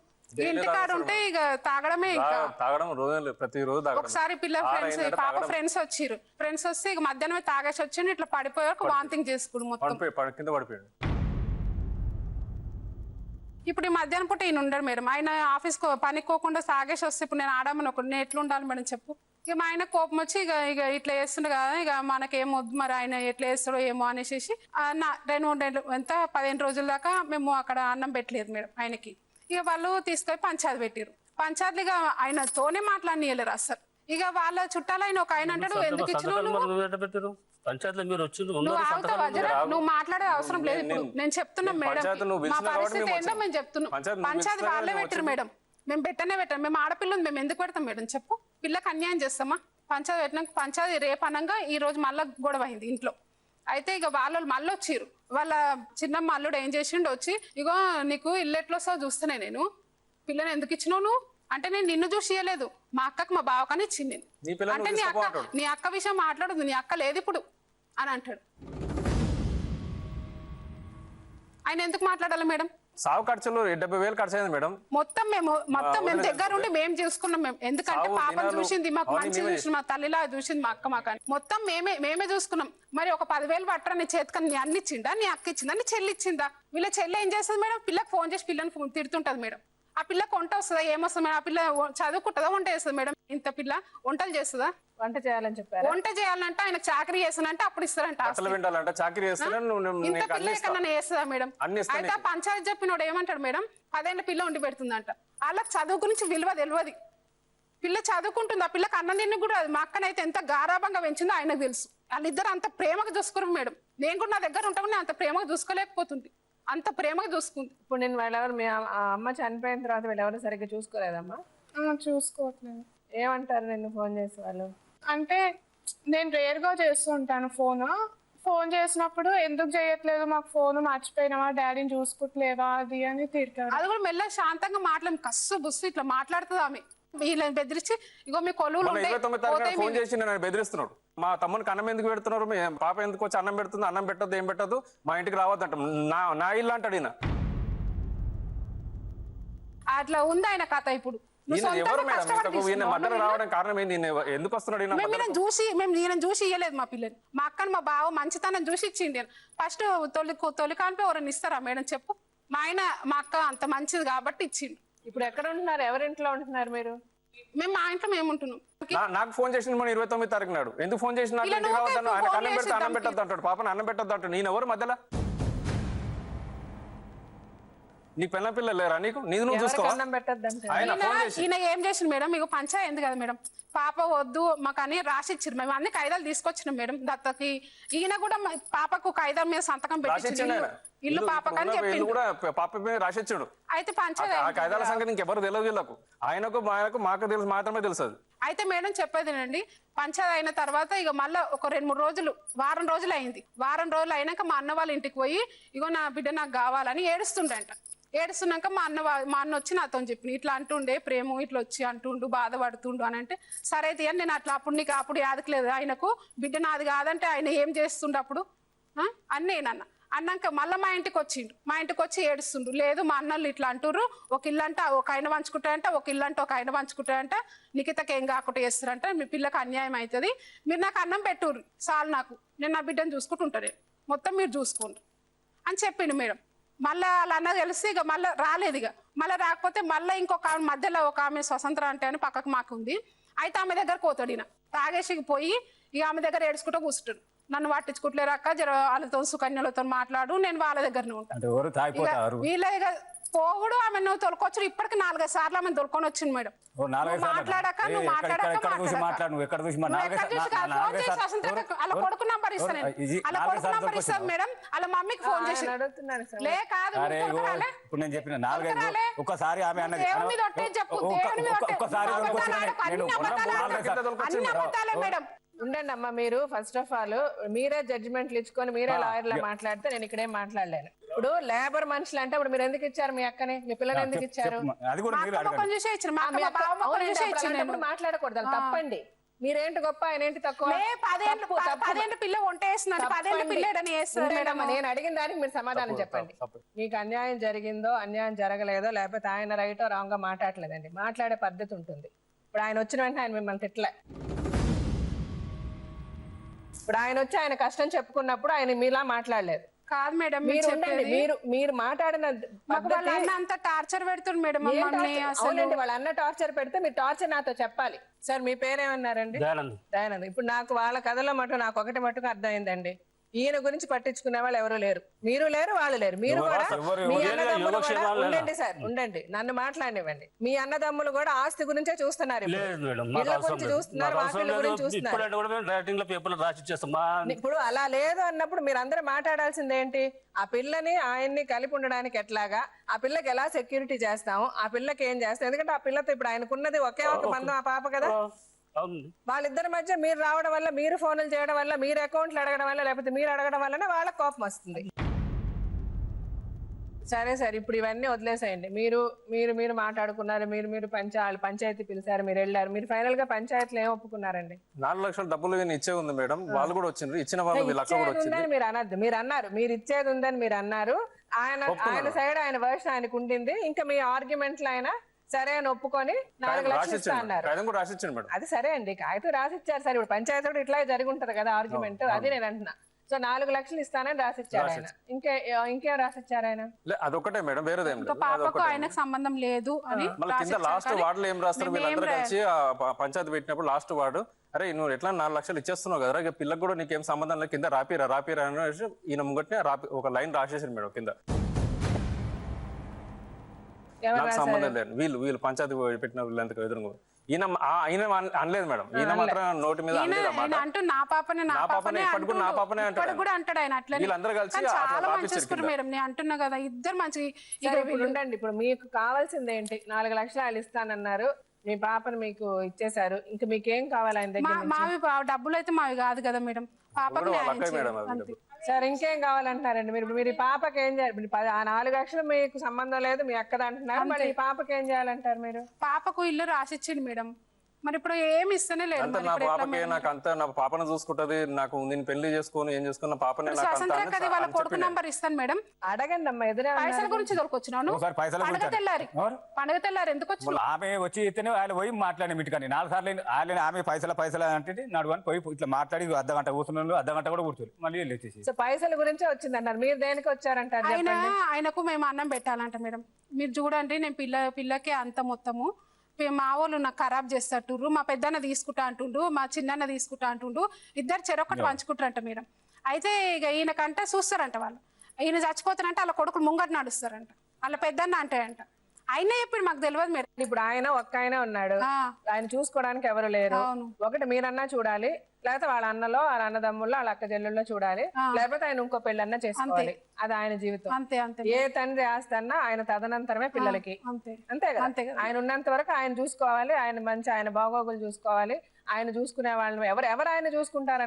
ఇంటికాడు ఉంటే ఇక తాగడమే. తాగడం ప్రతిరోజు ఒకసారి పాప ఫ్రెండ్స్ వచ్చిర్రు. ఫ్రెండ్స్ వస్తే ఇక మధ్యాహ్నం తాగేసి వచ్చిండు, ఇట్లా పడిపోయాక వాంతింగ్ చేసుకుడు మొత్తం కింద పడిపోయాడు. ఇప్పుడు ఈ మధ్యాహ్నం పూట ఈయన ఉండడు మేడం. ఆయన ఆఫీస్ పనికోకుండా తాగేసి వస్తే ఇప్పుడు నేను ఆడమని ఒక నేను ఎట్లా ఉండాలి మేడం చెప్పు. ఇక మా ఆయన కోపం వచ్చి ఇక ఇట్లా వేస్తుండే కదా, ఇక మనకేం వద్దు మరి ఆయన ఎట్లా వేస్తాడో ఏమో అనేసి 15 రోజుల దాకా మేము అక్కడ అన్నం పెట్టలేదు మేడం ఆయనకి. ఇక వాళ్ళు తీసుకొని పంచాయతీ పెట్టారు. పంచాయతీగా ఆయనతోనే మాట్లాడనీయలేరు అసలు. ఇక వాళ్ళ చుట్టాలు ఆయన ఒక ఆయన అంటాడు, ఎందుకు ఇచ్చినావు పంచాయతీలో మీరు వచ్చి నువ్వు మాట్లాడే అవసరం లేదు. ఇప్పుడు నేను చెప్తున్నా మేడం, మా పరిస్థితి ఏంటో మేము చెప్తున్నాం. పంచాయతీ వాళ్ళే పెట్టారు మేడం, మేము పెట్టనే పెట్టాం. మేము ఆడపిల్లలు మేము ఎందుకు పెడతాం మేడం చెప్పు? పిల్లకి అన్యాయం చేస్తామా? పంచాయతీ పెట్టినాక పంచాయతీ రేపు అనగా ఈ రోజు మళ్ళీ గొడవ అయింది ఇంట్లో. అయితే ఇక వాళ్ళు మళ్ళీ వచ్చిర్రు. వాళ్ళ చిన్నమ్మ అల్లుడు ఏం చేసిండు వచ్చి, ఇగో నీకు ఇల్లు ఎట్లా వస్తావు చూస్తున్నా, నేను పిల్లని ఎందుకు ఇచ్చినావు నువ్వు అంటే, నేను నిన్ను చూసి ఇయ్యలేదు మా అక్కకి మా బావకని ఇచ్చింది. అంటే నీ అక్క విషయం మాట్లాడదు, నీ అక్క లేదు ఇప్పుడు అని అంటాడు. ఆయన ఎందుకు మాట్లాడాలి మేడం? సాగు ఖర్చులు 70,000 ఖర్చు అయింది మేడం. మొత్తం మేము దగ్గర ఉండి మేము చూసుకున్నాం మేము. ఎందుకంటే పాపను చూసింది మాకు మంచి చూసింది, మా తల్లిలా చూసింది మా అక్క మాకు. మొత్తం మేమే చూసుకున్నాం. మరి ఒక 10,000 పట్టరా నీ చేతికని నీ అన్ని ఇచ్చిందా, నీ అక్క ఇచ్చిందా, నీ చెల్లి ఇచ్చిందా? వీళ్ళ చెల్లి ఏం చేస్తుంది మేడం? పిల్లకి ఫోన్ చేసి పిల్లని తిడుతుంటది మేడం. ఆ పిల్లకి వంట వస్తుందా, ఏమొస్తుంది మేడం? ఆ పిల్ల చదువుకుంటుందా, వంట చేస్తుంది మేడం? ఇంత పిల్ల వంటలు చేస్తుందా? వంట చేయాలని చెప్పారు. వంట చేయాలంటే ఆయన చాకరీ చేస్తానంటే అప్పుడు ఇస్తారంట. ఇంత పిల్ల ఎక్కడన్నా చేస్తుందా మేడం? అయితే పంచాయతీ చెప్పినోడు ఏమంటాడు మేడం, 10 ఏళ్ల పిల్ల వండి పెడుతుందంట. వాళ్ళకి చదువు గురించి విలువ తెలియదు. పిల్ల చదువుకుంటుంది, ఆ పిల్లకి అన్నం తిని కూడా మా అక్కనైతే ఎంత గారాభంగా పెంచిందో ఆయనకు తెలుసు. వాళ్ళిద్దరు అంత ప్రేమగా చూసుకోరు మేడం. నేను కూడా నా దగ్గర ఉంటామని అంత ప్రేమగా చూసుకోలేకపోతుంది, అంత ప్రేమగా చూసుకుంది. ఇప్పుడు నేను వాళ్ళెవరు మీ అమ్మ చనిపోయిన తర్వాత వీళ్ళెవరు సరిగ్గా చూసుకోలేదమ్మా? చూసుకోవట్లేదు. ఏమంటారు నిన్ను ఫోన్ చేసి వాళ్ళు? అంటే నేను రేర్గా చేస్తుంటాను ఫోన్ చేసినప్పుడు, ఎందుకు చేయట్లేదు మాకు ఫోన్, మర్చిపోయినావా, డాడీని చూసుకుంటలేవా అది అని తిడతారు. అది కూడా మెల్ల శాంతంగా మాట్లాడి కస్సు బుస్సు ఇట్లా మాట్లాడుతుంది ఆమె. వీళ్ళని బెదిరించి ఇగో మీ కొలువులు ఫోన్ చేసి నన్ను బెదిరిస్తున్నాడు. మా తమ్మునికి అన్నం ఎందుకు పెడుతున్నారు, పాప ఎందుకు వచ్చి అన్నం పెడుతుంది, అన్నం పెట్టద్దు ఏం పెట్టద్దు, మా ఇంటికి రావద్దంట, నా ఇల్లు అంటాడు ఈయన. అట్లా ఉంది ఆయన కథ. ఇప్పుడు ఎందుకు వస్తున్నాడు? ఈయన చూసి ఇయ్యలేదు మా పిల్లని. మా అక్కని మా బావ మంచితనం చూసి ఇచ్చిండి. ఫస్ట్ తొలి కాన్పే ఎవరైనా ఇస్తారా మేడం చెప్పు? మా ఆయన మా అక్క అంత మంచిది కాబట్టి ఇచ్చిండు. ఇప్పుడు ఎక్కడ ఉంటున్నారు, ఎవరింట్లో ఉంటున్నారు మీరు? మేము మా ఇంట్లో మేము ఉంటున్నాం. నాకు ఫోన్ చేసిన మన 29 తారీఖు నాడు ఎందుకు ఫోన్ చేసిన? ఆయన అన్నం పెడితే అన్నం పెట్టద్దు అంటాడు, పాపను అన్నం పెట్టద్దు అంటాడు. నేను ఎవరు మధ్యలో? నీ పిల్ల లేరా నీకు? నీది నువ్వు చూసుకోవా? ఈయన ఏం చేసిండు మేడం, మీకు పంచాయతీ కదా మేడం, పాప వద్దు మాకు అని రాసి ఇచ్చారు. మేము అన్ని కాయిదాలు తీసుకొచ్చినాం మేడం దత్తకి. ఈయన కూడా పాపకు కాయిదాల మీద సంతకం పెట్టించాడు, ఇల్లు పాపకని చెప్పిండు. రాసిచ్చాడు. అయితే పంచాయతీ కాయిదాల సంగతి ఇంకెవరు తెలియదు వీళ్ళకు. ఆయనకు మాకు తెలుసు, మాత్రమే తెలుసు. అయితే మేడం చెప్పేదేనండి, పంచాయతీ అయిన తర్వాత ఇక మళ్ళీ ఒక 2-3 రోజులు, వారం రోజులు అయింది. వారం రోజులు అయినాక మా అన్న వాళ్ళ ఇంటికి పోయి ఇగో నా బిడ్డ నాకు కావాలని ఏడుస్తుండంట. ఏడుస్తున్నాక మా అన్న వచ్చి నాతో చెప్పిన ఇట్లా అంటుండే ప్రేమ ఇట్లా వచ్చి అంటుండు బాధపడుతుండు అని అంటే, సరే తీయని నేను అట్లా అప్పుడు నీకు అప్పుడు యాదకలేదు ఆయనకు బిడ్డ నాది కాదంటే ఆయన ఏం చేస్తుండే అప్పుడు అన్నేనన్న అన్నాక మళ్ళీ మా ఇంటికి వచ్చిండు. మా ఇంటికి వచ్చి ఏడుస్తుండు, లేదు మా అన్నలు ఇట్లా అంటుర్రు, ఒక ఇల్లు అంటే ఒక ఆయన పంచుకుంటారంట, ఒక ఇల్లు అంటే ఒక ఆయన పంచుకుంటారంట, నిఖితకి ఏం కాకుండా చేస్తారంట, మీ పిల్లకి అన్యాయం అవుతుంది, మీరు నాకు అన్నం పెట్టుర్రు చాలు, నాకు నేను నా బిడ్డను చూసుకుంటుంటాను, మొత్తం మీరు చూసుకోండి అని చెప్పిండు మేడం. మళ్ళీ వాళ్ళ అన్న తెలిసి ఇక మళ్ళీ రాలేదు. ఇక మళ్ళీ రాకపోతే మళ్ళీ ఇంకొక ఆమె మధ్యలో ఒక ఆమె స్వతంత్ర అంటే అని పక్కకు మాకు ఉంది. అయితే ఆమె దగ్గర పోతాడు ఈయన తాగేసికి పోయి ఇక ఆమె దగ్గర ఏడ్చుకుంటూ కూర్చుంటాడు. నన్ను పట్టించుకుంటలేరక్క, జర వాళ్ళతో సుకన్యలతో మాట్లాడు, నేను వాళ్ళ దగ్గరనే ఉంటాను. వీళ్ళ ఇక పోవుడు ఆమె నువ్వు తొలకొచ్చు. ఇప్పటికి 4-5 సార్లు ఆమె తొలుకొని వచ్చింది మేడం. మాట్లాడాక నువ్వు అలా కొడుకు నంబర్ ఇస్తాను, అలా కొడుకు నంబర్ ఇస్తాను మేడం. అలా మమ్మీకి ఫోన్ చేసి లే కాదు దేవుని మీద ఒట్టే చెప్పు, దేవుని మీద మేడం. ఉండండి అమ్మా, మీరు ఫస్ట్ ఆఫ్ ఆల్ మీరే జడ్జిమెంట్లు ఇచ్చుకొని మీరే లాయర్లా మాట్లాడితే నేను ఇక్కడేం మాట్లాడలేను. ఇప్పుడు లేబర్ మనుషులు అంటే ఇప్పుడు మీరు ఎందుకు ఇచ్చారు మీ అక్కని, మీ పిల్లలు ఎందుకు ఇచ్చారు? మాట్లాడకూడదు, తప్పండి. మీరేంటి గొప్ప ఆయన ఏంటి తక్కువ? 10 ఏళ్ళ పిల్ల వంటేస్తున్నాడు, 10 ఏళ్ళ పిల్లడని నేను అడిగిన దానికి మీరు సమాధానం చెప్పండి. మీకు అన్యాయం జరిగిందో అన్యాయం జరగలేదో లేకపోతే ఆయన రైటో రాంగ్ గా మాట్లాడలేదండి, మాట్లాడే పద్ధతి ఉంటుంది. ఇప్పుడు ఆయన వచ్చిన వెంటనే ఆయన మిమ్మల్ని తిట్టలే. ఇప్పుడు ఆయన వచ్చి ఆయన కష్టం చెప్పుకున్నప్పుడు ఆయన మీలా మాట్లాడలేదు. కాదు మేడం, మీరు మాట్లాడిన అంత టార్చర్ పెడుతుంది మేడం. వాళ్ళ అన్న టార్చర్ పెడితే మీరు టార్చర్ నాతో చెప్పాలి. సార్ మీ పేరేమన్నారండి? దయానంద్. ఇప్పుడు నాకు వాళ్ళ కథలో మటు నాకు ఒకటి మటుకు అర్థమైందండి, ఈయన గురించి పట్టించుకునే వాళ్ళు ఎవరు లేరు, మీరు లేరు వాళ్ళు లేరు. మీరు కూడా మీ అన్నదమ్ములు కూడా ఉండండి సార్, ఉండండి, నన్ను మాట్లాడివ్వండి. మీ అన్నదమ్ములు కూడా ఆస్తి గురించే చూస్తున్నారు, ఇళ్ళ గురించి చూస్తున్నారు, వాకిళ్ళ గురించి చూస్తున్నారు. ఇప్పుడు అలా లేదు అన్నప్పుడు మీరు అందరూ మాట్లాడాల్సింది ఏంటి? ఆ పిల్లని ఆయన్ని కలిపి ఉండడానికి ఎట్లాగా, ఆ పిల్లకి ఎలా సెక్యూరిటీ చేస్తాము, ఆ పిల్లకి ఏం చేస్తాం. ఎందుకంటే ఆ పిల్లతో ఇప్పుడు ఆయనకున్నది ఒకే ఒక బంధం ఆ పాప కదా. వాళ్ళిద్దరి మధ్య మీరు రావడం వల్ల, మీరు ఫోన్లు చేయడం వల్ల, మీరు అకౌంట్లు అడగడం వల్ల, లేకపోతే మీరు అడగడం వల్లనే వాళ్ళకి కోపం వస్తుంది. సరే సార్, ఇప్పుడు ఇవన్నీ వదిలేసేయండి. మీరు మాట్లాడుకున్నారు, మీరు పంచాయతీ పిలిచారు, మీరు వెళ్ళారు, మీరు ఫైనల్ గా పంచాయతీలో ఏం ఒప్పుకున్నారండి? 4 లక్షల డబ్బులు ఇచ్చే ఉంది మేడం, వాళ్ళు కూడా వచ్చిండ్రు, ఇచ్చిన వాళ్ళు మీరు అనద్దు, మీరు అన్నారు మీరు ఇచ్చేది ఉందని మీరు అన్నారు. ఆయన సైడ్ ఆయన వర్షన్ ఆయనకు ఉండింది. ఇంకా మీ ఆర్గ్యుమెంట్లు ఆయన సరే అని ఒప్పుకొని 4 లక్షలు ఇస్తా అన్నారు. అది సరే అండి, కాగితం రాసిచ్చారు. సరే ఇప్పుడు పంచాయతీ కూడా ఇట్లా జరిగి ఉంటది కదా ఆర్గ్యుమెంట్, అది నేను అంటున్నా. సో 4 లక్షలు ఇస్తానని రాసిచ్చారు ఆయన. ఇంకేం రాసిచ్చారు ఆయన? అదొకటే మేడం, వేరేదేం లేదు. పాపకు ఆయనకు సంబంధం లేదు అని లాస్ట్ వార్డులో ఏం రాస్తారు, వీళ్ళందరూ కలిసి పంచాయతీ పెట్టినప్పుడు లాస్ట్ వార్డు, అరే నువ్వు ఎట్లా 4 లక్షలు ఇచ్చేస్తున్నావు కదా, ఇక పిల్లకి కూడా నీకేం సంబంధం లేదు, కింద రాపిరా అని ఈయన ముంగట్నే ఒక లైన్ రాసేసారు మేడం కింద. నాకు సంబంధం లేదు, వీళ్ళు పంచాయతీ పెట్టిన వీళ్ళంతకు ఎదురు. ఈయన అనలేదు మేడం, ఈయన మాత్రం నోటి మీద నా పాపనే వీళ్ళందరూ కలిసి మేడం. నేను అంటున్నా కదా, ఇద్దరు మంచి. ఉండండి, ఇప్పుడు మీకు కావాల్సింది ఏంటి? 4 లక్షలు ఆయన ఇస్తానన్నారు, మీ పాపను మీకు ఇచ్చేసారు, ఇంకా మీకేం కావాలి ఆయన దగ్గర? మావి డబ్బులు అయితే మావి కాదు కదా మేడం, పాపకు. సార్ ఇంకేం కావాలంటున్నారండి మీరు? పాపకి ఏం చేయాలి? 4 లక్షలు మీకు సంబంధం లేదు, మీ అక్కద అంటున్నారు, మరి ఈ పాపకి ఏం చేయాలంటారు మీరు? పాపకు ఇల్లు రాసిచ్చింది మేడం, మరి ఇప్పుడు ఏమి ఇస్తేనే లేదు. నా పాపకి నాకు అంతా నా పాపను చూసుకుంటది, నాకు నేను పెళ్లి చేసుకుని ఏం చేసుకున్నా పాపనే వాళ్ళ కొడుకు నంబర్ ఇస్తాను మేడం. అడగండి అమ్మా, ఎదురే పైసల గురించి దొరికొచ్చినాను. పండుగ తెల్లారు ఎందుకు వచ్చి ఆమె వచ్చి ఇతనే ఆయన పోయి మాట్లాడి ఇంటికని 4 సార్లు ఆయన ఆమె పైసలు అంటే నడువని పోయి ఇట్లా మాట్లాడి అర్ధగంట కూర్చున్నాను, అర్ధగంట కూడా కూర్చోరు, మళ్ళీ వెళ్ళేసి. సో పైసల గురించే వచ్చిందంటారు, మీరు దేనికి వచ్చారంటారు? ఆయనకు మేము అన్నం పెట్టాలంట మేడం. మీరు చూడండి, నేను పిల్లకి అంత మొత్తము మా వాళ్ళు నాకు ఖరాబ్ చేస్తట్టు, మా పెద్దన్న తీసుకుంటా అంటుండు, మా చిన్నన్న తీసుకుంటా అంటుండు, ఇద్దరు చెరొక్కటి పంచుకుంటారంట మేడం. అయితే ఇక ఈయనకంటే చూస్తారంట వాళ్ళు, ఈయన చచ్చిపోతారంటే వాళ్ళ కొడుకులు ముంగట నడుస్తారంట, వాళ్ళ పెద్దన్న అంటాయంట. ఆయన చెప్పాడు, మాకు తెలియదు మేడం. ఇప్పుడు ఆయన ఒక్క ఆయన ఉన్నాడు, ఆయన చూసుకోవడానికి ఎవరు లేరు. ఒకటి మీరన్నా చూడాలి, లేకపోతే వాళ్ళ అన్నలో వాళ్ళ అన్నదమ్ముల్లో వాళ్ళ అక్క చెల్లెల్లో చూడాలి, లేకపోతే ఆయన ఇంకో పెళ్ళన్నా చేసుకోవాలి. అది ఆయన జీవితం. అంతే అంతే. ఏ తండ్రి ఆస్తి అన్నా ఆయన తదనంతరమే పిల్లలకి. అంతే కదా. ఆయన ఉన్నంత వరకు ఆయన చూసుకోవాలి, ఆయన మంచి ఆయన బాగోగులు చూసుకోవాలి. ఆయన చూసుకునే వాళ్ళని ఎవరు ఆయన చూసుకుంటారు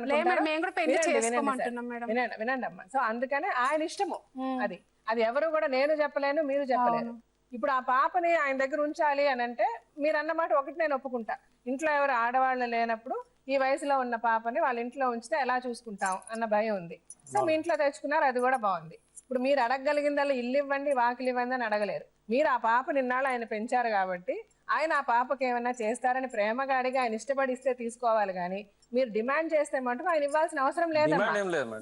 వినండి అమ్మా. సో అందుకనే ఆయన ఇష్టము అది. అది ఎవరు కూడా నేను చెప్పలేను, మీరు చెప్పలేను. ఇప్పుడు ఆ పాపని ఆయన దగ్గర ఉంచాలి అని అంటే మీరు అన్నమాట ఒకటి నేను ఒప్పుకుంటా. ఇంట్లో ఎవరు ఆడవాళ్ళు లేనప్పుడు ఈ వయసులో ఉన్న పాపని వాళ్ళ ఇంట్లో ఉంచితే ఎలా చూసుకుంటాం అన్న భయం ఉంది. సో మీ ఇంట్లో తెచ్చుకున్నారు, అది కూడా బాగుంది. ఇప్పుడు మీరు అడగగలిగిందల్లా ఇల్లు ఇవ్వండి, వాకిలు ఇవ్వండి అని అడగలేరు. మీరు ఆ పాప నిన్నాళ్ళు ఆయన పెంచారు కాబట్టి ఆయన ఆ పాపకి ఏమన్నా చేస్తారని ప్రేమగా అడిగి ఆయన ఇష్టపడి ఇస్తే తీసుకోవాలి. కానీ మీరు డిమాండ్ చేస్తే మటుకు ఆయన ఇవ్వాల్సిన అవసరం లేదమ్మా.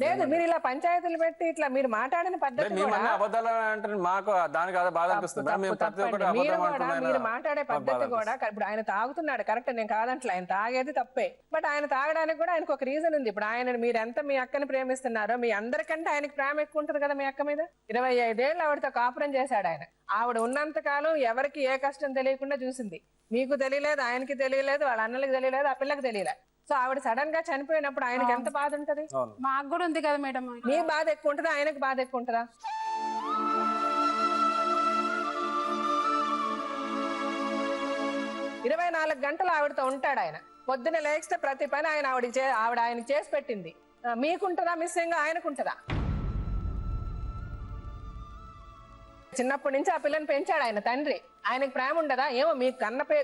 లేదు, మీరు ఇలా పంచాయతీలు పెట్టి ఇట్లా మీరు మాట్లాడిన పద్ధతి మీరు మాట్లాడే పద్ధతి కూడా ఇప్పుడు ఆయన తాగుతున్నాడు కరెక్ట్, నేను కాదంటలే, ఆయన తాగేది తప్పే. బట్ ఆయన తాగడానికి కూడా ఆయనకు ఒక రీజన్ ఉంది. ఇప్పుడు ఆయన మీరు ఎంత మీ అక్కని ప్రేమిస్తున్నారో మీ అందరికంటే ఆయనకి ప్రేమ ఎక్కువ ఉంటుంది కదా మీ అక్క మీద. 25 ఏళ్ళు ఆవిడతో కాపురం చేశాడు ఆయన. ఆవిడ ఉన్నంత కాలం ఎవరికి ఏ కష్టం తెలియకుండా చూసింది. మీకు తెలియలేదు, ఆయనకి తెలియలేదు, వాళ్ళ అన్నలకి తెలియలేదు, ఆ పిల్లకి తెలియలేదు. సో ఆవిడ సడన్ గా చనిపోయినప్పుడు ఆయనకి ఎంత బాధ ఉంటది? మాకు కూడా ఉంది కదా మేడం. మీ బాధ ఎక్కువ ఉంటుందా, ఆయనకి బాధ ఎక్కువ ఉంటుందా? ఇరవై 24 గంటలు ఆవిడతో ఉంటాడు ఆయన. పొద్దున లేస్తే ప్రతి పని ఆవిడ ఆయనకి చేసి పెట్టింది. మీకుంటుందా మిస్సింగ్, ఆయనకుంటుందా? చిన్నప్పటి నుంచి ఆ పిల్లని పెంచాడు ఆయన తండ్రి. ఆయనకి ప్రేమ ఉండదా? ఏమో మీకు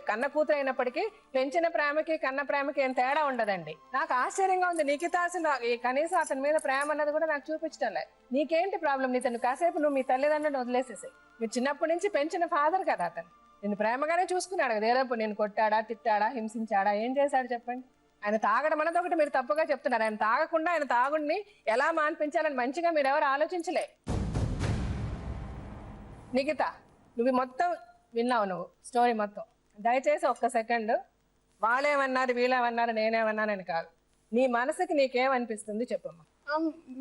కన్న కూతురు అయినప్పటికీ పెంచిన ప్రేమకి కన్న ప్రేమకి ఏం తేడా ఉండదండి. నాకు ఆశ్చర్యంగా ఉంది. నీకితాల్సిన కనీసం అతని మీద ప్రేమ అన్నది కూడా నాకు చూపించడం లేదు. నీకేంటి ప్రాబ్లం? నీతను కాసేపు నువ్వు మీ తల్లిదండ్రులను వదిలేసేసాయి. మీరు చిన్నప్పటి నుంచి పెంచిన ఫాదర్ కదా అతను. నేను ప్రేమగానే చూసుకున్నాడు కదా. ఏదో నేను కొట్టాడా, తిట్టాడా, హింసించాడా, ఏం చేశాడు చెప్పండి? ఆయన తాగడం అన్నది ఒకటి మీరు తప్పుగా చెప్తున్నారు. ఆయన తాగకుండా ఆయన తాగుడిని ఎలా మాన్పించాలని మంచిగా మీరు ఎవరు ఆలోచించలే. నిఖిత, నువ్వు మొత్తం విన్నావు, నువ్వు స్టోరీ మొత్తం. దయచేసి ఒక్క సెకండ్ వాళ్ళేమన్నారు వీళ్ళేమన్నారు నేనేమన్నానని కాదు, నీ మనసుకి నీకేమనిపిస్తుంది చెప్పమ్మా.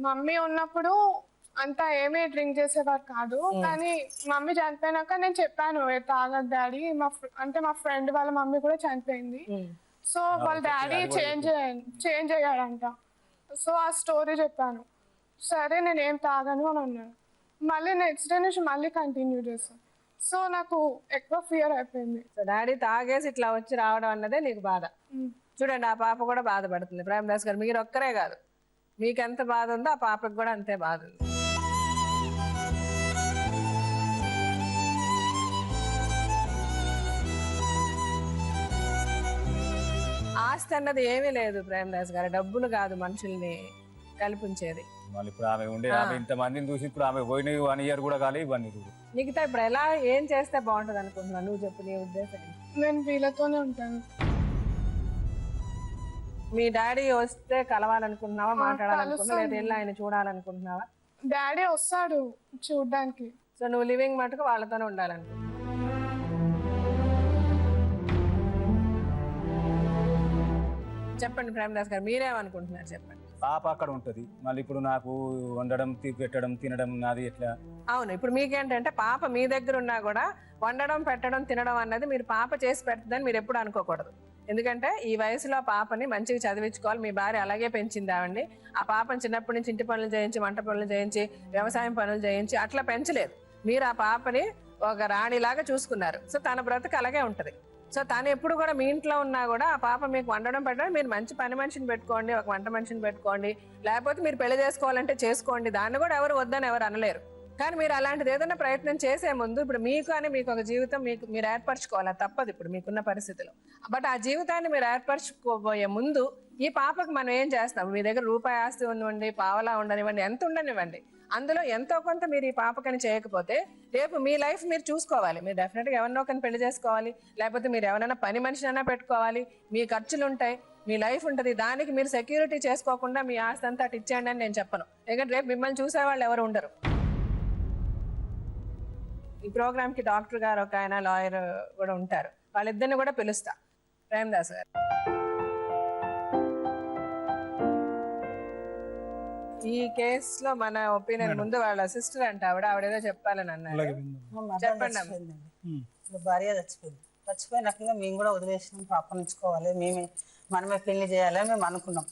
మమ్మీ ఉన్నప్పుడు అంతా ఏమీ డ్రింక్ చేసేవారు కాదు. కానీ మమ్మీ చనిపోయినాక నేను చెప్పాను తాగదు డాడీ. మా ఫ్రెండ్ వాళ్ళ మమ్మీ కూడా చనిపోయింది. సో వాళ్ళ డాడీ చేంజ్ అయ్యాడంట. సో ఆ స్టోరీ చెప్పాను. సరే నేను ఏం తాగను అని అన్నాను. మళ్ళీ నెక్స్ట్ డే నుంచి మళ్ళీ కంటిన్యూ చేశాను. సో నాకు ఎక్కువ ఫియర్ అయిపోయింది. సో డాడీ తాగేసి ఇట్లా వచ్చి రావడం అన్నదే నీకు బాధ. చూడండి, ఆ పాప కూడా బాధపడుతుంది. ప్రేమదాస్ గారు, మీరు ఒక్కరే కాదు, మీకు ఎంత బాధ ఉందో ఆ పాపకు కూడా అంతే బాధ ఉంది. ఆస్తి అన్నది ఏమీ లేదు ప్రేమదాస్ గారు, డబ్బులు కాదు మనుషుల్ని కలిపించేది. మళ్ళీ ఇప్పుడు ఆమె ఉండే ఇంత మందిని చూసి ఇప్పుడు ఆమె పోయిన 1 year కూడా కాలే ఇవన్నీ. మిగతా ఇప్పుడు ఎలా ఏం చేస్తే బాగుంటది అనుకుంటున్నావు? నువ్వు చెప్పు, నీ ఉద్దేశం. నేను వీళ్ళతోనే ఉంటాను. మీ డాడీ వస్తే కలవాలనుకుంటున్నావా, మాట్లాడాలనుకుంటున్నావా, లేదా వెళ్ళి ఆయన చూడాలనుకుంటున్నావా? డాడీ వస్తాడు చూడడానికి. సో నువ్వు లివింగ్ మటుకు వాళ్ళతోనే ఉండాలనుకుంటున్నావు. చెప్పండి ప్రేమదాస్ గారు, మీరేమనుకుంటున్నారు చెప్పండి. పాప అక్కడ ఉంటది, మళ్ళీ ఇప్పుడు నాకు వండడం పెట్టడం తినడం నాది ఎట్లా? అవును, ఇప్పుడు మీకేంటంటే పాప మీ దగ్గర ఉన్నా కూడా వండడం పెట్టడం తినడం అన్నది మీరు పాప చేసి పెడుతుందని మీరు ఎప్పుడు అనుకోకూడదు. ఎందుకంటే ఈ వయసులో పాపని మంచిగా చదివించుకోవాలి. మీ భార్య అలాగే పెంచింది ఆవిడ్ని. ఆ పాపని చిన్నప్పటి నుంచి ఇంటి పనులు చేయించి, వంట పనులు చేయించి, వ్యవసాయం పనులు చేయించి అట్లా పెంచలేదు. మీరు ఆ పాపని ఒక రాణిలాగా చూసుకున్నారు. సో తన బ్రతుకు అలాగే ఉంటుంది. సో తను ఎప్పుడు కూడా మీ ఇంట్లో ఉన్నా కూడా ఆ పాప మీకు వండడం పెట్టడం, మీరు మంచి పని మనిషిని పెట్టుకోండి, ఒక వంట మనిషిని పెట్టుకోండి, లేకపోతే మీరు పెళ్లి చేసుకోవాలంటే చేసుకోండి. దాన్ని కూడా ఎవరు వద్దని ఎవరు అనలేరు. కానీ మీరు అలాంటిది ఏదైనా ప్రయత్నం చేసే ముందు ఇప్పుడు మీకు అని మీకు ఒక జీవితం మీరు ఏర్పరచుకోవాలి. తప్పదు ఇప్పుడు మీకున్న పరిస్థితులు. బట్ ఆ జీవితాన్ని మీరు ఏర్పరచుకోబోయే ముందు ఈ పాపకు మనం ఏం చేస్తాం? మీ దగ్గర రూపాయి ఆస్తి ఉండండి, పావలా ఉండనివ్వండి, ఎంత ఉండనివ్వండి, అందులో ఎంతో కొంత మీరు ఈ పాపకని చేయకపోతే రేపు మీ లైఫ్ మీరు చూసుకోవాలి. మీరు డెఫినెట్గా ఎవరినో ఒకరిని పెళ్లి చేసుకోవాలి, లేకపోతే మీరు ఎవరైనా పని మనిషినైనా పెట్టుకోవాలి. మీ ఖర్చులు ఉంటాయి, మీ లైఫ్ ఉంటుంది. దానికి మీరు సెక్యూరిటీ చేసుకోకుండా మీ ఆస్తి అంతా అటు ఇచ్చేయండి అని నేను చెప్పను. ఎందుకంటే రేపు మిమ్మల్ని చూసేవాళ్ళు ఎవరు ఉండరు. ఈ ప్రోగ్రామ్కి డాక్టర్ గారు ఒక ఆయన, లాయర్ కూడా ఉంటారు. వాళ్ళిద్దరిని కూడా పిలుస్తా. ప్రేమదాస్ గారు, ఈ కేసులో మన ఒపీనియన్ ముందు వాళ్ళ సిస్టర్ అంటే ఆవిడేదో చెప్పాలని అన్నారు. చెప్పండి. భార్య చచ్చిపోయినాక మేము కూడా వదిలేసినాం, పాపనిచ్చుకోవాలి, మనమే పెళ్లి చేయాలి మేము అనుకున్నాం.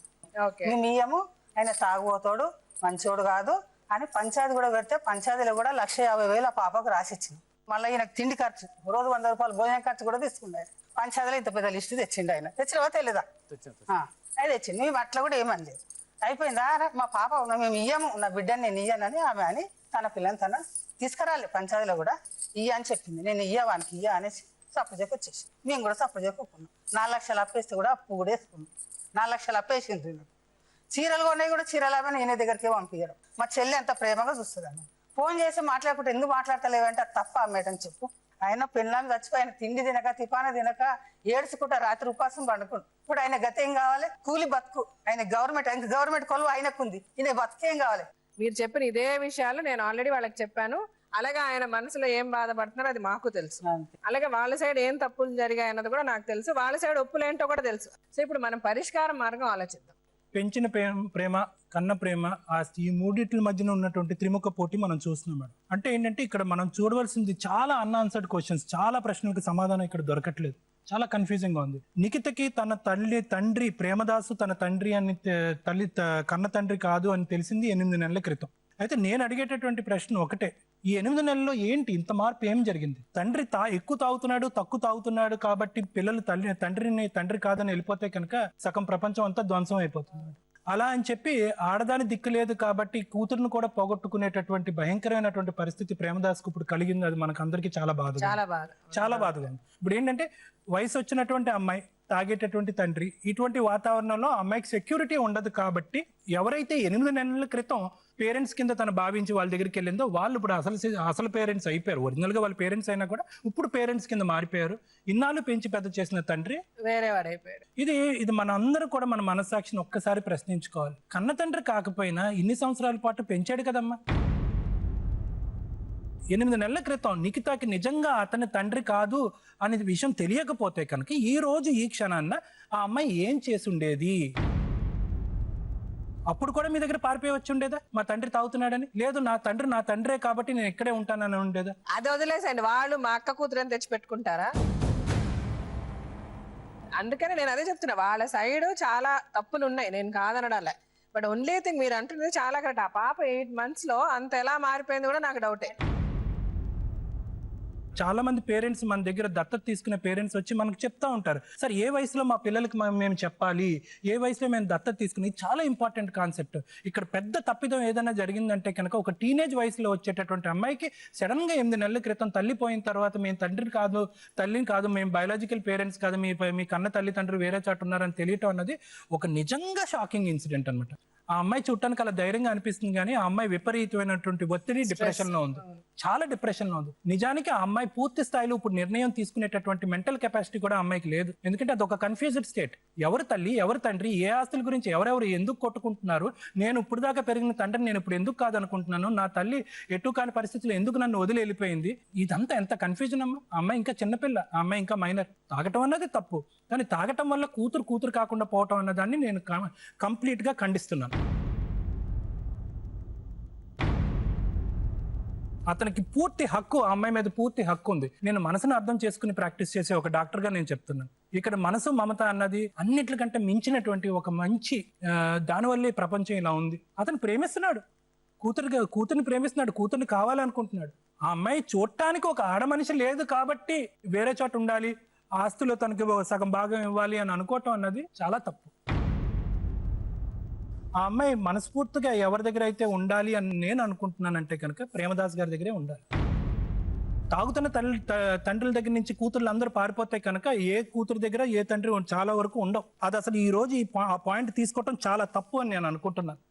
మేము ఇయ్యము, ఆయన తాగుబోతాడు, మంచోడు కాదు అని పంచాయతీ కూడా పెడితే పంచాయతీలో కూడా 1,50,000 ఆ పాపకు రాసిచ్చింది. మళ్ళీ ఈయనకు తిండి ఖర్చు రోజు 100 రూపాయలు భోజనం ఖర్చు కూడా తీసుకున్నారు. పంచాయతీలో ఇంత పెద్ద లిస్టు తెచ్చిండు ఆయన. తెచ్చినవా తెలీదా? అది తెచ్చింది. మేము అట్లా కూడా ఏమని లేదు. అయిపోయిందా మా పాప మేము ఇయ్యము, నా బిడ్డని నేను ఇయ్యనని ఆమె అని తన పిల్లని తన తీసుకురాలి పంచాయతీలో కూడా ఇయ్య అని చెప్పింది. నేను ఇయ్యవానికి ఇయ్య అనేసి సప్పజెప్పి వచ్చేసి మేము కూడా సప్పజెప్పి ఒప్పుకున్నాం. 4 లక్షలు అప్పేస్తే కూడా అప్పు కూడా వేసుకున్నాం. 4 లక్షలు అప్పేసింది. చీరలు కొన్నాయి కూడా చీరలు అవి నేనే దగ్గరికి పంపించడం. మా చెల్లి అంత ప్రేమగా చూస్తుంది అన్న. ఫోన్ చేసి మాట్లాడుకుంటే ఎందుకు మాట్లాడతలేవంటే అది తప్ప మేడం చెప్పు. ఆయన పిల్లలు చచ్చిపోయి ఆయన తిండి తినక తిపాన తినక ఏడ్చుకుంటా రాత్రి ఉపాసం పండుకుంటు. ఇప్పుడు ఆయన గత ఏం కావాలి? కూలి బతుకు. ఆయన గవర్నమెంట్ కొలువు ఆయనకుంది, ఈయన బతుకేం కావాలి? మీరు చెప్పిన ఇదే విషయాలు నేను ఆల్రెడీ వాళ్ళకి చెప్పాను. అలాగే ఆయన మనసులో ఏం బాధపడుతున్నారో అది మాకు తెలుసు. అలాగే వాళ్ళ సైడ్ ఏం తప్పులు జరిగాయి అన్నది కూడా నాకు తెలుసు. వాళ్ళ సైడ్ ఒప్పులు ఏంటో కూడా తెలుసు. సో ఇప్పుడు మనం పరిష్కార మార్గం ఆలోచిద్దాం. పెంచిన ప్రేమ, కన్న ప్రేమ, ఆస్తి, ఈ మూడింటి మధ్యన ఉన్నటువంటి త్రిముఖ పోటీ మనం చూస్తున్నాం మేడం. అంటే ఏంటంటే ఇక్కడ మనం చూడవలసింది చాలా అన్ఆన్సర్డ్ క్వశ్చన్స్, చాలా ప్రశ్నలకు సమాధానం ఇక్కడ దొరకట్లేదు. చాలా కన్ఫ్యూజింగ్ గా ఉంది. నిఖితకి తన తండ్రి ప్రేమదాసు తన తండ్రి అని కన్న తండ్రి కాదు అని తెలిసింది 8 నెలల క్రితం. అయితే నేను అడిగేటటువంటి ప్రశ్న ఒకటే, ఈ 8 నెలల్లో ఏంటి ఇంత మార్పు ఏం జరిగింది? తండ్రి ఎక్కువ తాగుతున్నాడు, తక్కువ తాగుతున్నాడు కాబట్టి పిల్లలు తండ్రి కాదని వెళ్ళిపోతే కనుక సగం ప్రపంచం అంతా ధ్వంసం అయిపోతుంది. అలా అని చెప్పి ఆడదాని దిక్కు లేదు కాబట్టి కూతురును కూడా పోగొట్టుకునేటటువంటి భయంకరమైనటువంటి పరిస్థితి ప్రేమదాస్కు ఇప్పుడు కలిగింది. అది మనకు అందరికీ చాలా బాధగా ఉంది. ఇప్పుడు ఏంటంటే వయసు వచ్చినటువంటి అమ్మాయి, తాగేటటువంటి తండ్రి, ఇటువంటి వాతావరణంలో అమ్మాయికి సెక్యూరిటీ ఉండదు కాబట్టి ఎవరైతే 8 నెలల క్రితం పేరెంట్స్ కింద తను భావించి వాళ్ళ దగ్గరికి వెళ్ళిందో వాళ్ళు ఇప్పుడు అసలు పేరెంట్స్ అయిపోయారు. ఒరిజినల్ గా వాళ్ళ పేరెంట్స్ అయినా కూడా ఇప్పుడు పేరెంట్స్ కింద మారిపోయారు. ఇన్నాళ్ళు పెంచి పెద్ద చేసిన తండ్రి వేరేవాడైపోయాడు. ఇది మన అందరూ కూడా మన మనస్సాక్షిని ఒక్కసారి ప్రశ్నించుకోవాలి. కన్న తండ్రి కాకపోయినా ఇన్ని సంవత్సరాల పాటు పెంచాడు కదమ్మా. 8 నెలల క్రితం నిఖితాకి నిజంగా అతని తండ్రి కాదు అనే విషయం తెలియకపోతే కనుక ఈ రోజు ఈ క్షణాన్న ఆ అమ్మాయి ఏం చేసి ఉండేది? అప్పుడు కూడా మీ దగ్గర పారిపోయి వచ్చి ఉండేదా? మా తండ్రి తాగుతున్నాడని? లేదు, నా తండ్రే కాబట్టి నేను ఇక్కడే ఉంటానని ఉండేదా? అది వదిలేసండి, వాళ్ళు మా అక్క కూతురని తెచ్చి పెట్టుకుంటారా? అందుకని నేను అదే చెప్తున్నా, వాళ్ళ సైడ్ చాలా తప్పులు ఉన్నాయి, నేను కాదనడాలే. బట్ ఓన్లీ థింగ్ మీరు అంటున్నది చాలా కరెక్ట్. ఆ పాప 8 months లో అంత ఎలా మారిపోయింది కూడా నాకు డౌటే. చాలా మంది పేరెంట్స్ మన దగ్గర దత్తత తీసుకునే పేరెంట్స్ వచ్చి మనకు చెప్తా ఉంటారు, సార్ ఏ వయసులో మా పిల్లలకి మేము చెప్పాలి, ఏ వయసులో మేము దత్తత తీసుకుని. చాలా ఇంపార్టెంట్ కాన్సెప్ట్. ఇక్కడ పెద్ద తప్పిదం ఏదైనా జరిగిందంటే కనుక ఒక టీనేజ్ వయసులో వచ్చేటటువంటి అమ్మాయికి సడన్ గా 8 నెలల క్రితం తల్లి పోయిన తర్వాత మేము తల్లిని కాదు, మేము బయాలజికల్ పేరెంట్స్ కాదు, మీ కన్న తల్లిదండ్రులు వేరే చాటు ఉన్నారని తెలియటం అన్నది ఒక నిజంగా షాకింగ్ ఇన్సిడెంట్ అనమాట. ఆ అమ్మాయి చూడటానికి అలా ధైర్యంగా అనిపిస్తుంది కానీ ఆ అమ్మాయి విపరీతమైనటువంటి ఒత్తిడి, డిప్రెషన్ లో ఉంది, చాలా డిప్రెషన్ లో ఉంది. నిజానికి ఆ అమ్మాయి పూర్తి స్థాయిలో ఇప్పుడు నిర్ణయం తీసుకునేటటువంటి మెంటల్ కెపాసిటీ కూడా అమ్మాయికి లేదు. ఎందుకంటే అది ఒక కన్ఫ్యూజ్డ్ స్టేట్. ఎవరు తల్లి, ఎవరు తండ్రి, ఏ ఆస్తుల గురించి ఎవరెవరు ఎందుకు కొట్టుకుంటున్నారు, నేను ఇప్పుడు దాకా పెరిగిన తండ్రిని నేను ఇప్పుడు ఎందుకు కాదనుకుంటున్నాను, నా తల్లి ఎటు కాని పరిస్థితుల్లో ఎందుకు నన్ను వదిలి వెళ్ళిపోయింది, ఇదంతా ఎంత కన్ఫ్యూజన్ అమ్మా. ఆ అమ్మాయి ఇంకా చిన్నపిల్ల, ఆ అమ్మాయి ఇంకా మైనర్. తాగటం అన్నది తప్పు, కానీ తాగటం వల్ల కూతురు కాకుండా పోవటం అన్నదాన్ని నేను కంప్లీట్ గా ఖండిస్తున్నాను. అతనికి పూర్తి హక్కు, ఆ అమ్మాయి మీద పూర్తి హక్కు ఉంది. నేను మనసును అర్థం చేసుకుని ప్రాక్టీస్ చేసే ఒక డాక్టర్ గా నేను చెప్తున్నాను. ఇక్కడ మనసు మమత అన్నది అన్నిటికంటే మించినటువంటి ఒక మంచి, దానివల్లే ప్రపంచం ఇలా ఉంది. అతను ప్రేమిస్తున్నాడు, కూతుర్ని ప్రేమిస్తున్నాడు, కూతుర్ని కావాలనుకుంటున్నాడు. ఆ అమ్మాయి చూడటానికి ఒక ఆడ మనిషి లేదు కాబట్టి వేరే చోట ఉండాలి, ఆస్తులో తనకి సగం భాగం ఇవ్వాలి అని అనుకోవటం అన్నది చాలా తప్పు. ఆ అమ్మాయి మనస్ఫూర్తిగా ఎవరి దగ్గర అయితే ఉండాలి అని నేను అనుకుంటున్నానంటే కనుక ప్రేమదాస్ గారి దగ్గరే ఉండాలి. తాగుతున్న తండ్రుల దగ్గర నుంచి కూతుర్లు అందరూ పారిపోతే కనుక ఏ కూతురు దగ్గర ఏ తండ్రి చాలా వరకు ఉండవు. అది అసలు ఈ రోజు ఆ పాయింట్ తీసుకోవటం చాలా తప్పు అని నేను అనుకుంటున్నాను.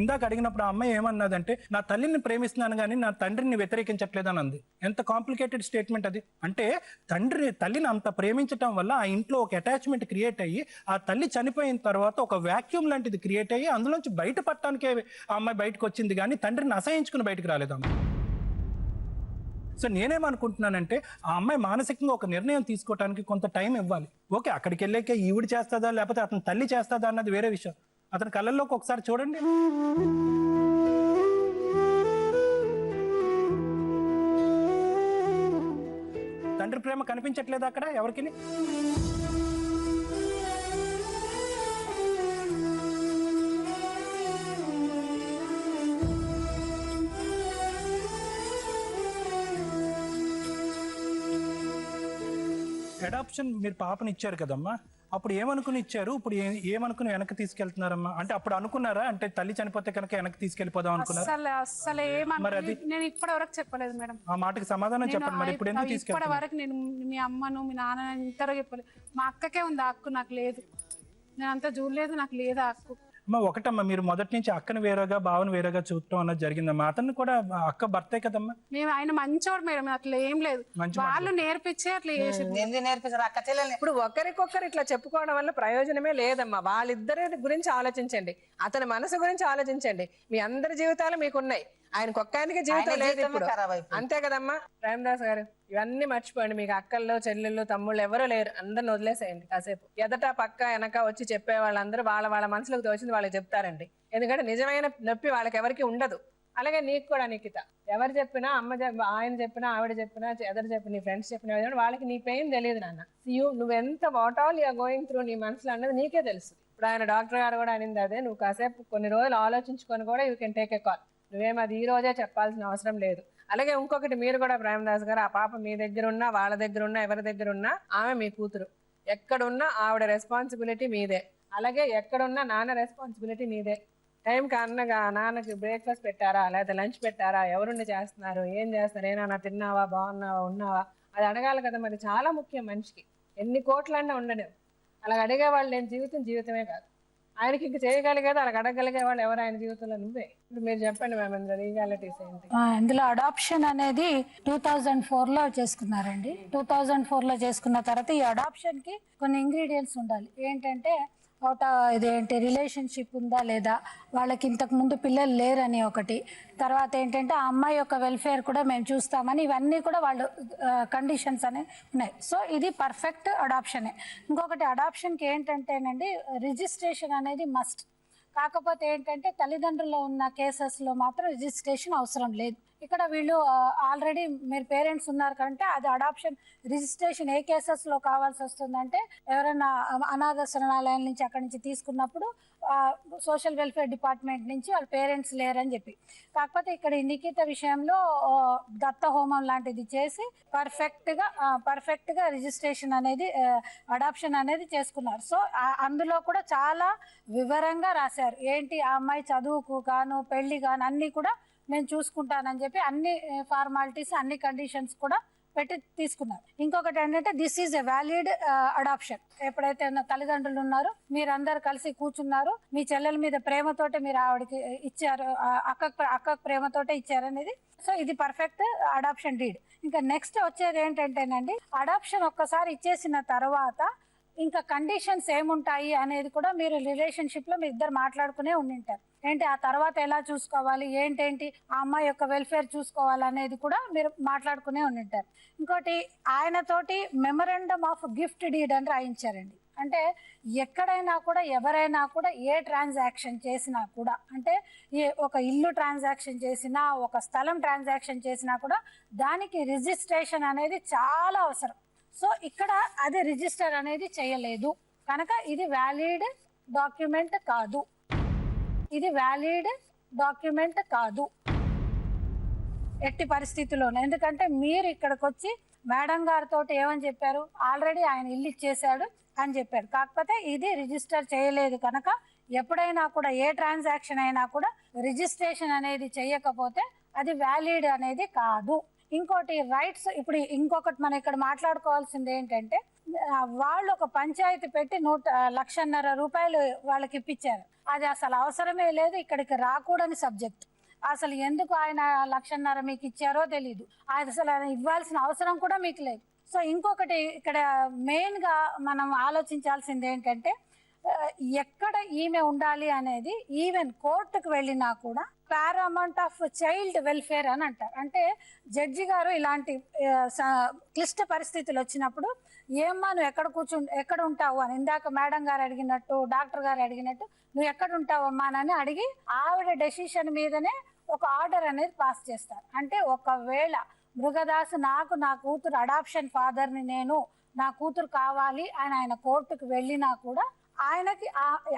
ఇందాక అడిగినప్పుడు ఆ అమ్మాయి ఏమన్నదంటే నా తల్లిని ప్రేమిస్తున్నాను కానీ నా తండ్రిని వ్యతిరేకించట్లేదని అంది. ఎంత కాంప్లికేటెడ్ స్టేట్మెంట్ అది. అంటే తల్లిని అంత ప్రేమించటం వల్ల ఆ ఇంట్లో ఒక అటాచ్మెంట్ క్రియేట్ అయ్యి ఆ తల్లి చనిపోయిన తర్వాత ఒక వ్యాక్యూమ్ లాంటిది క్రియేట్ అయ్యి అందులోంచి బయటపడటానికే ఆ అమ్మాయి బయటకు వచ్చింది కానీ తండ్రిని అసహించుకుని బయటకు రాలేదు అమ్మాయి. సో నేనేమనుకుంటున్నానంటే ఆ అమ్మాయి మానసికంగా ఒక నిర్ణయం తీసుకోవడానికి కొంత టైం ఇవ్వాలి. ఓకే, అక్కడికి వెళ్ళాక ఈవిడ చేస్తుందా లేకపోతే అతని తల్లి చేస్తుందా అన్నది వేరే విషయం. అతని కళ్ళల్లోకి ఒకసారి చూడండి. ప్రేమ కనిపించట్లేదు అక్కడ ఎవరికి? అడాప్షన్ మీరు పాపని ఇచ్చారు కదమ్మా, అప్పుడు ఏమనుకుని ఇచ్చారు, ఇప్పుడు ఏమనుకుని వెనక్కి తీసుకెళ్తున్నారమ్మా? అంటే అప్పుడు అనుకున్నారా, అంటే తల్లి చనిపోతే కనుక వెనక్కి తీసుకెళ్లిపోదాం అనుకున్నారా? అసలు నేను ఇప్పటి వరకు చెప్పలేదు మేడం. ఆ మాటకి సమాధానం చెప్పండి. మరి ఇప్పుడు ఎందుకు తీసుకెళ్తారు? ఇప్పటి వరకు నేను మీ అమ్మను మీ నాన్న ఇంతలో చెప్పలేదు. మా అక్కకే ఉంది ఆ హక్కు, నాకు లేదు. నేను అంతా చూడలేదు, నాకు లేదు ఆ హక్కు. అమ్మా ఒకటమ్మా, మీరు మొదటి నుంచి అక్కను వేరేగా బావను వేరేగా చూడటం అన్నది జరిగిందమ్మా. అతను కూడా అక్క భర్తే కదమ్మా. మేము ఆయన మంచోడు మేడం, అట్లా ఏం లేదు. వాళ్ళు నేర్పించే అట్లా నేర్పించారు అక్క చెల్లెల్ని. ఇప్పుడు ఒకరికొకరు ఇట్లా చెప్పుకోవడం వల్ల ప్రయోజనమే లేదమ్మా. వాళ్ళిద్దరి గురించి ఆలోచించండి, అతని మనసు గురించి ఆలోచించండి. మీ అందరి జీవితాలు మీకున్నాయి, ఆయనకు ఒక్కానికి జీవితం లేదు ఇప్పుడు, అంతే కదమ్మా? ప్రేమదాస్ గారు ఇవన్నీ మర్చిపోండి. మీకు అక్కల్లో చెల్లెళ్ళు తమ్ముళ్ళు ఎవరు లేరు, అందరిని వదిలేసేయండి. కాసేపు ఎదట పక్క వెనక వచ్చి చెప్పే వాళ్ళందరూ వాళ్ళ వాళ్ళ మనసులకు తోచింది వాళ్ళకి చెప్తారండి. ఎందుకంటే నిజమైన నొప్పి వాళ్ళకి ఎవరికి ఉండదు. అలాగే నీకు కూడా నిఖిత, ఎవరు చెప్పినా ఆయన చెప్పినా ఆవిడ చెప్పినా ఎదరు చెప్పిన నీ ఫ్రెండ్స్ చెప్పినా వాళ్ళకి నీ పెయిన్ తెలియదు నాన్న. నువ్వెంత what all you're going through నీ మనసులో అన్నది నీకే తెలుసు. ఇప్పుడు ఆయన డాక్టర్ గారు కూడా అనింది అదే, నువ్వు కాసేపు కొన్ని రోజులు ఆలోచించుకొని కూడా you can take a call. నువ్వేం అది ఈ రోజే చెప్పాల్సిన అవసరం లేదు. అలాగే ఇంకొకటి, మీరు కూడా ప్రేమదాస్ గారు, ఆ పాప మీ దగ్గర ఉన్నా వాళ్ళ దగ్గర ఉన్నా ఎవరి దగ్గర ఉన్నా ఆమె మీ కూతురు. ఎక్కడున్నా ఆవిడ రెస్పాన్సిబిలిటీ మీదే. అలాగే ఎక్కడున్నా నాన్న రెస్పాన్సిబిలిటీ మీదే. టైంకి నాన్నకి బ్రేక్ఫాస్ట్ పెట్టారా, లేకపోతే లంచ్ పెట్టారా, ఎవరుండి చేస్తున్నారు, ఏం చేస్తున్నారు, ఏనా తిన్నావా, బాగున్నావా, ఉన్నావా, అది అడగాలి కదా. మరి చాలా ముఖ్యం మనిషికి. ఎన్ని కోట్లన్నా ఉండడం, అలా అడిగే వాళ్ళు లేని జీవితమే కాదు. ఆయనకి ఇంక చేయగలిగేది అలా అడగలిగే వాళ్ళు ఎవరు ఆయన జీవితంలో? నువ్వే. ఇప్పుడు మీరు చెప్పండి మ్యామ్, లీగాలిటీస్ ఏంటి? ఇందులో అడాప్షన్ అనేది 2004లో చేసుకున్నారండి. 2004లో చేసుకున్న తర్వాత ఈ అడాప్షన్ కి కొన్ని ఇంగ్రీడియంట్స్ ఉండాలి. ఏంటంటే ఇదేంటి రిలేషన్షిప్ ఉందా లేదా, వాళ్ళకి ఇంతకు ముందు పిల్లలు లేరని ఒకటి, తర్వాత ఏంటంటే ఆ అమ్మాయి యొక్క వెల్ఫేర్ కూడా మేము చూస్తామని, ఇవన్నీ కూడా వాళ్ళు కండిషన్స్ అనేవి ఉన్నాయి. సో ఇది పర్ఫెక్ట్ అడాప్షనే. ఇంకొకటి అడాప్షన్కి ఏంటంటేనండి రిజిస్ట్రేషన్ అనేది మస్ట్. కాకపోతే ఏంటంటే తల్లిదండ్రులు ఉన్న కేసెస్లో మాత్రం రిజిస్ట్రేషన్ అవసరం లేదు. ఇక్కడ వీళ్ళు ఆల్రెడీ మీరు పేరెంట్స్ ఉన్నారు కంటే అది అడాప్షన్ రిజిస్ట్రేషన్ ఏ కేసెస్లో కావాల్సి వస్తుందంటే, ఎవరైనా అనాథ శరణాలయాల నుంచి అక్కడి నుంచి తీసుకున్నప్పుడు సోషల్ వెల్ఫేర్ డిపార్ట్మెంట్ నుంచి వాళ్ళ పేరెంట్స్ లేరని చెప్పి. కాకపోతే ఇక్కడ ఈ నిఖిత విషయంలో దత్త హోమం లాంటిది చేసి పర్ఫెక్ట్గా రిజిస్ట్రేషన్ అనేది అడాప్షన్ అనేది చేసుకున్నారు. సో అందులో కూడా చాలా వివరంగా రాశారు. ఏంటి ఆ అమ్మాయి చదువుకు గాను పెళ్లి గాను అన్నీ కూడా నేను చూసుకుంటానని చెప్పి అన్ని ఫార్మాలిటీస్ అన్ని కండిషన్స్ కూడా పెట్టి తీసుకున్నారు. ఇంకొకటి ఏంటంటే this is a valid adoption. ఎప్పుడైతే తల్లిదండ్రులు ఉన్నారో మీరందరూ కలిసి కూర్చున్నారు, మీ చెల్లెల మీద ప్రేమతోటే మీరు ఆవిడకి ఇచ్చారు, అక్క ప్రేమతోటే ఇచ్చారనేది. సో ఇది పర్ఫెక్ట్ అడాప్షన్ డీడ్. ఇంకా నెక్స్ట్ వచ్చేది ఏంటంటేనండి, అడాప్షన్ ఒక్కసారి ఇచ్చేసిన తర్వాత ఇంకా కండిషన్స్ ఏముంటాయి అనేది కూడా మీరు రిలేషన్షిప్లో మీ ఇద్దరు మాట్లాడుకునే ఉండింటారు. ఏంటి ఆ తర్వాత ఎలా చూసుకోవాలి, ఏంటేంటి ఆ అమ్మాయి యొక్క వెల్ఫేర్ చూసుకోవాలి అనేది కూడా మీరు మాట్లాడుకునే ఉండింటారు. ఇంకోటి ఆయనతోటి మెమరాండమ్ ఆఫ్ గిఫ్ట్ డీడ్ అని రాయించారండి. అంటే ఎక్కడైనా కూడా ఎవరైనా కూడా ఏ ట్రాన్సాక్షన్ చేసినా కూడా, అంటే ఒక ఇల్లు ట్రాన్సాక్షన్ చేసినా ఒక స్థలం ట్రాన్సాక్షన్ చేసినా కూడా దానికి రిజిస్ట్రేషన్ అనేది చాలా అవసరం. సో ఇక్కడ అది రిజిస్టర్ అనేది చేయలేదు కనుక ఇది వ్యాలిడ్ డాక్యుమెంట్ కాదు, ఇది వ్యాలిడ్ డాక్యుమెంట్ కాదు ఎట్టి పరిస్థితుల్లోనే. ఎందుకంటే మీరు ఇక్కడికి వచ్చి మేడం గారితో ఏమని చెప్పారు, ఆల్రెడీ ఆయన ఇల్లు ఇచ్చేసాడు అని చెప్పారు. కాకపోతే ఇది రిజిస్టర్ చేయలేదు కనుక ఎప్పుడైనా కూడా ఏ ట్రాన్సాక్షన్ అయినా కూడా రిజిస్ట్రేషన్ అనేది చేయకపోతే అది వ్యాలిడ్ అనేది కాదు. ఇంకోటి రైట్స్, ఇప్పుడు ఇంకొకటి మనం ఇక్కడ మాట్లాడుకోవాల్సింది ఏంటంటే, వాళ్ళు ఒక పంచాయతీ పెట్టి 1,50,000 రూపాయలు వాళ్ళకి ఇప్పించారు. అది అసలు అవసరమే లేదు, ఇక్కడికి రాకూడని సబ్జెక్ట్. అసలు ఎందుకు ఆయన 1,50,000 మీకు ఇచ్చారో తెలీదు, అది అసలు ఇవ్వాల్సిన అవసరం కూడా మీకు లేదు. సో ఇంకొకటి ఇక్కడ మెయిన్గా మనం ఆలోచించాల్సింది ఏంటంటే, ఎక్కడ ఈమె ఉండాలి అనేది ఈవెన్ కోర్టుకు వెళ్ళినా కూడా పారామౌంట్ ఆఫ్ చైల్డ్ వెల్ఫేర్ అని అంటారు. అంటే జడ్జి గారు ఇలాంటి క్లిష్ట పరిస్థితులు వచ్చినప్పుడు ఏమ్మా నువ్వు ఎక్కడ ఉంటావు అని ఇందాక మేడం గారు అడిగినట్టు డాక్టర్ గారు అడిగినట్టు నువ్వు ఎక్కడ ఉంటావమ్మా అని అడిగి ఆవిడ డెసిషన్ మీదనే ఒక ఆర్డర్ అనేది పాస్ చేస్తారు. అంటే ఒకవేళ మృగదాస్ నాకు నా కూతురు అడాప్షన్ ఫాదర్ని నేను నా కూతురు కావాలి అని ఆయన కోర్టుకు వెళ్ళినా కూడా ఆయనకి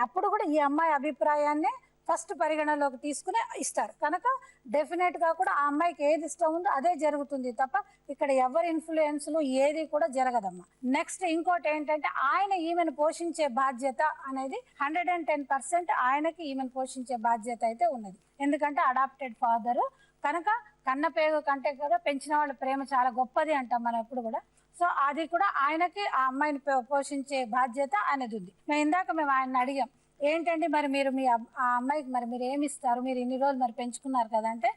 అప్పుడు కూడా ఈ అమ్మాయి అభిప్రాయాన్ని ఫస్ట్ పరిగణలోకి తీసుకుని ఇస్తారు కనుక డెఫినెట్గా కూడా ఆ అమ్మాయికి ఏది ఇష్టం ఉందో అదే జరుగుతుంది తప్ప ఇక్కడ ఎవరి ఇన్ఫ్లుయెన్స్లు ఏది కూడా జరగదమ్మా. నెక్స్ట్ ఇంకోటి ఏంటంటే ఆయన ఈమెను పోషించే బాధ్యత అనేది 110% ఆయనకి ఈమెను పోషించే బాధ్యత అయితే ఉన్నది. ఎందుకంటే అడాప్టెడ్ ఫాదరు కనుక కన్నపేగు కంటే కూడా పెంచిన వాళ్ళ ప్రేమ చాలా గొప్పది అంటాం మనం ఎప్పుడు కూడా. సో అది కూడా ఆయనకి ఆ అమ్మాయిని పోషించే బాధ్యత అనేది ఉంది. ఇందాక మేము ఆయన అడిగాం ఏంటంటే మరి మీరు మీ ఆ అమ్మాయికి మరి మీరు ఏమి ఇస్తారు, మీరు ఇన్ని రోజులు మరి పెంచుకున్నారు కదా అంటే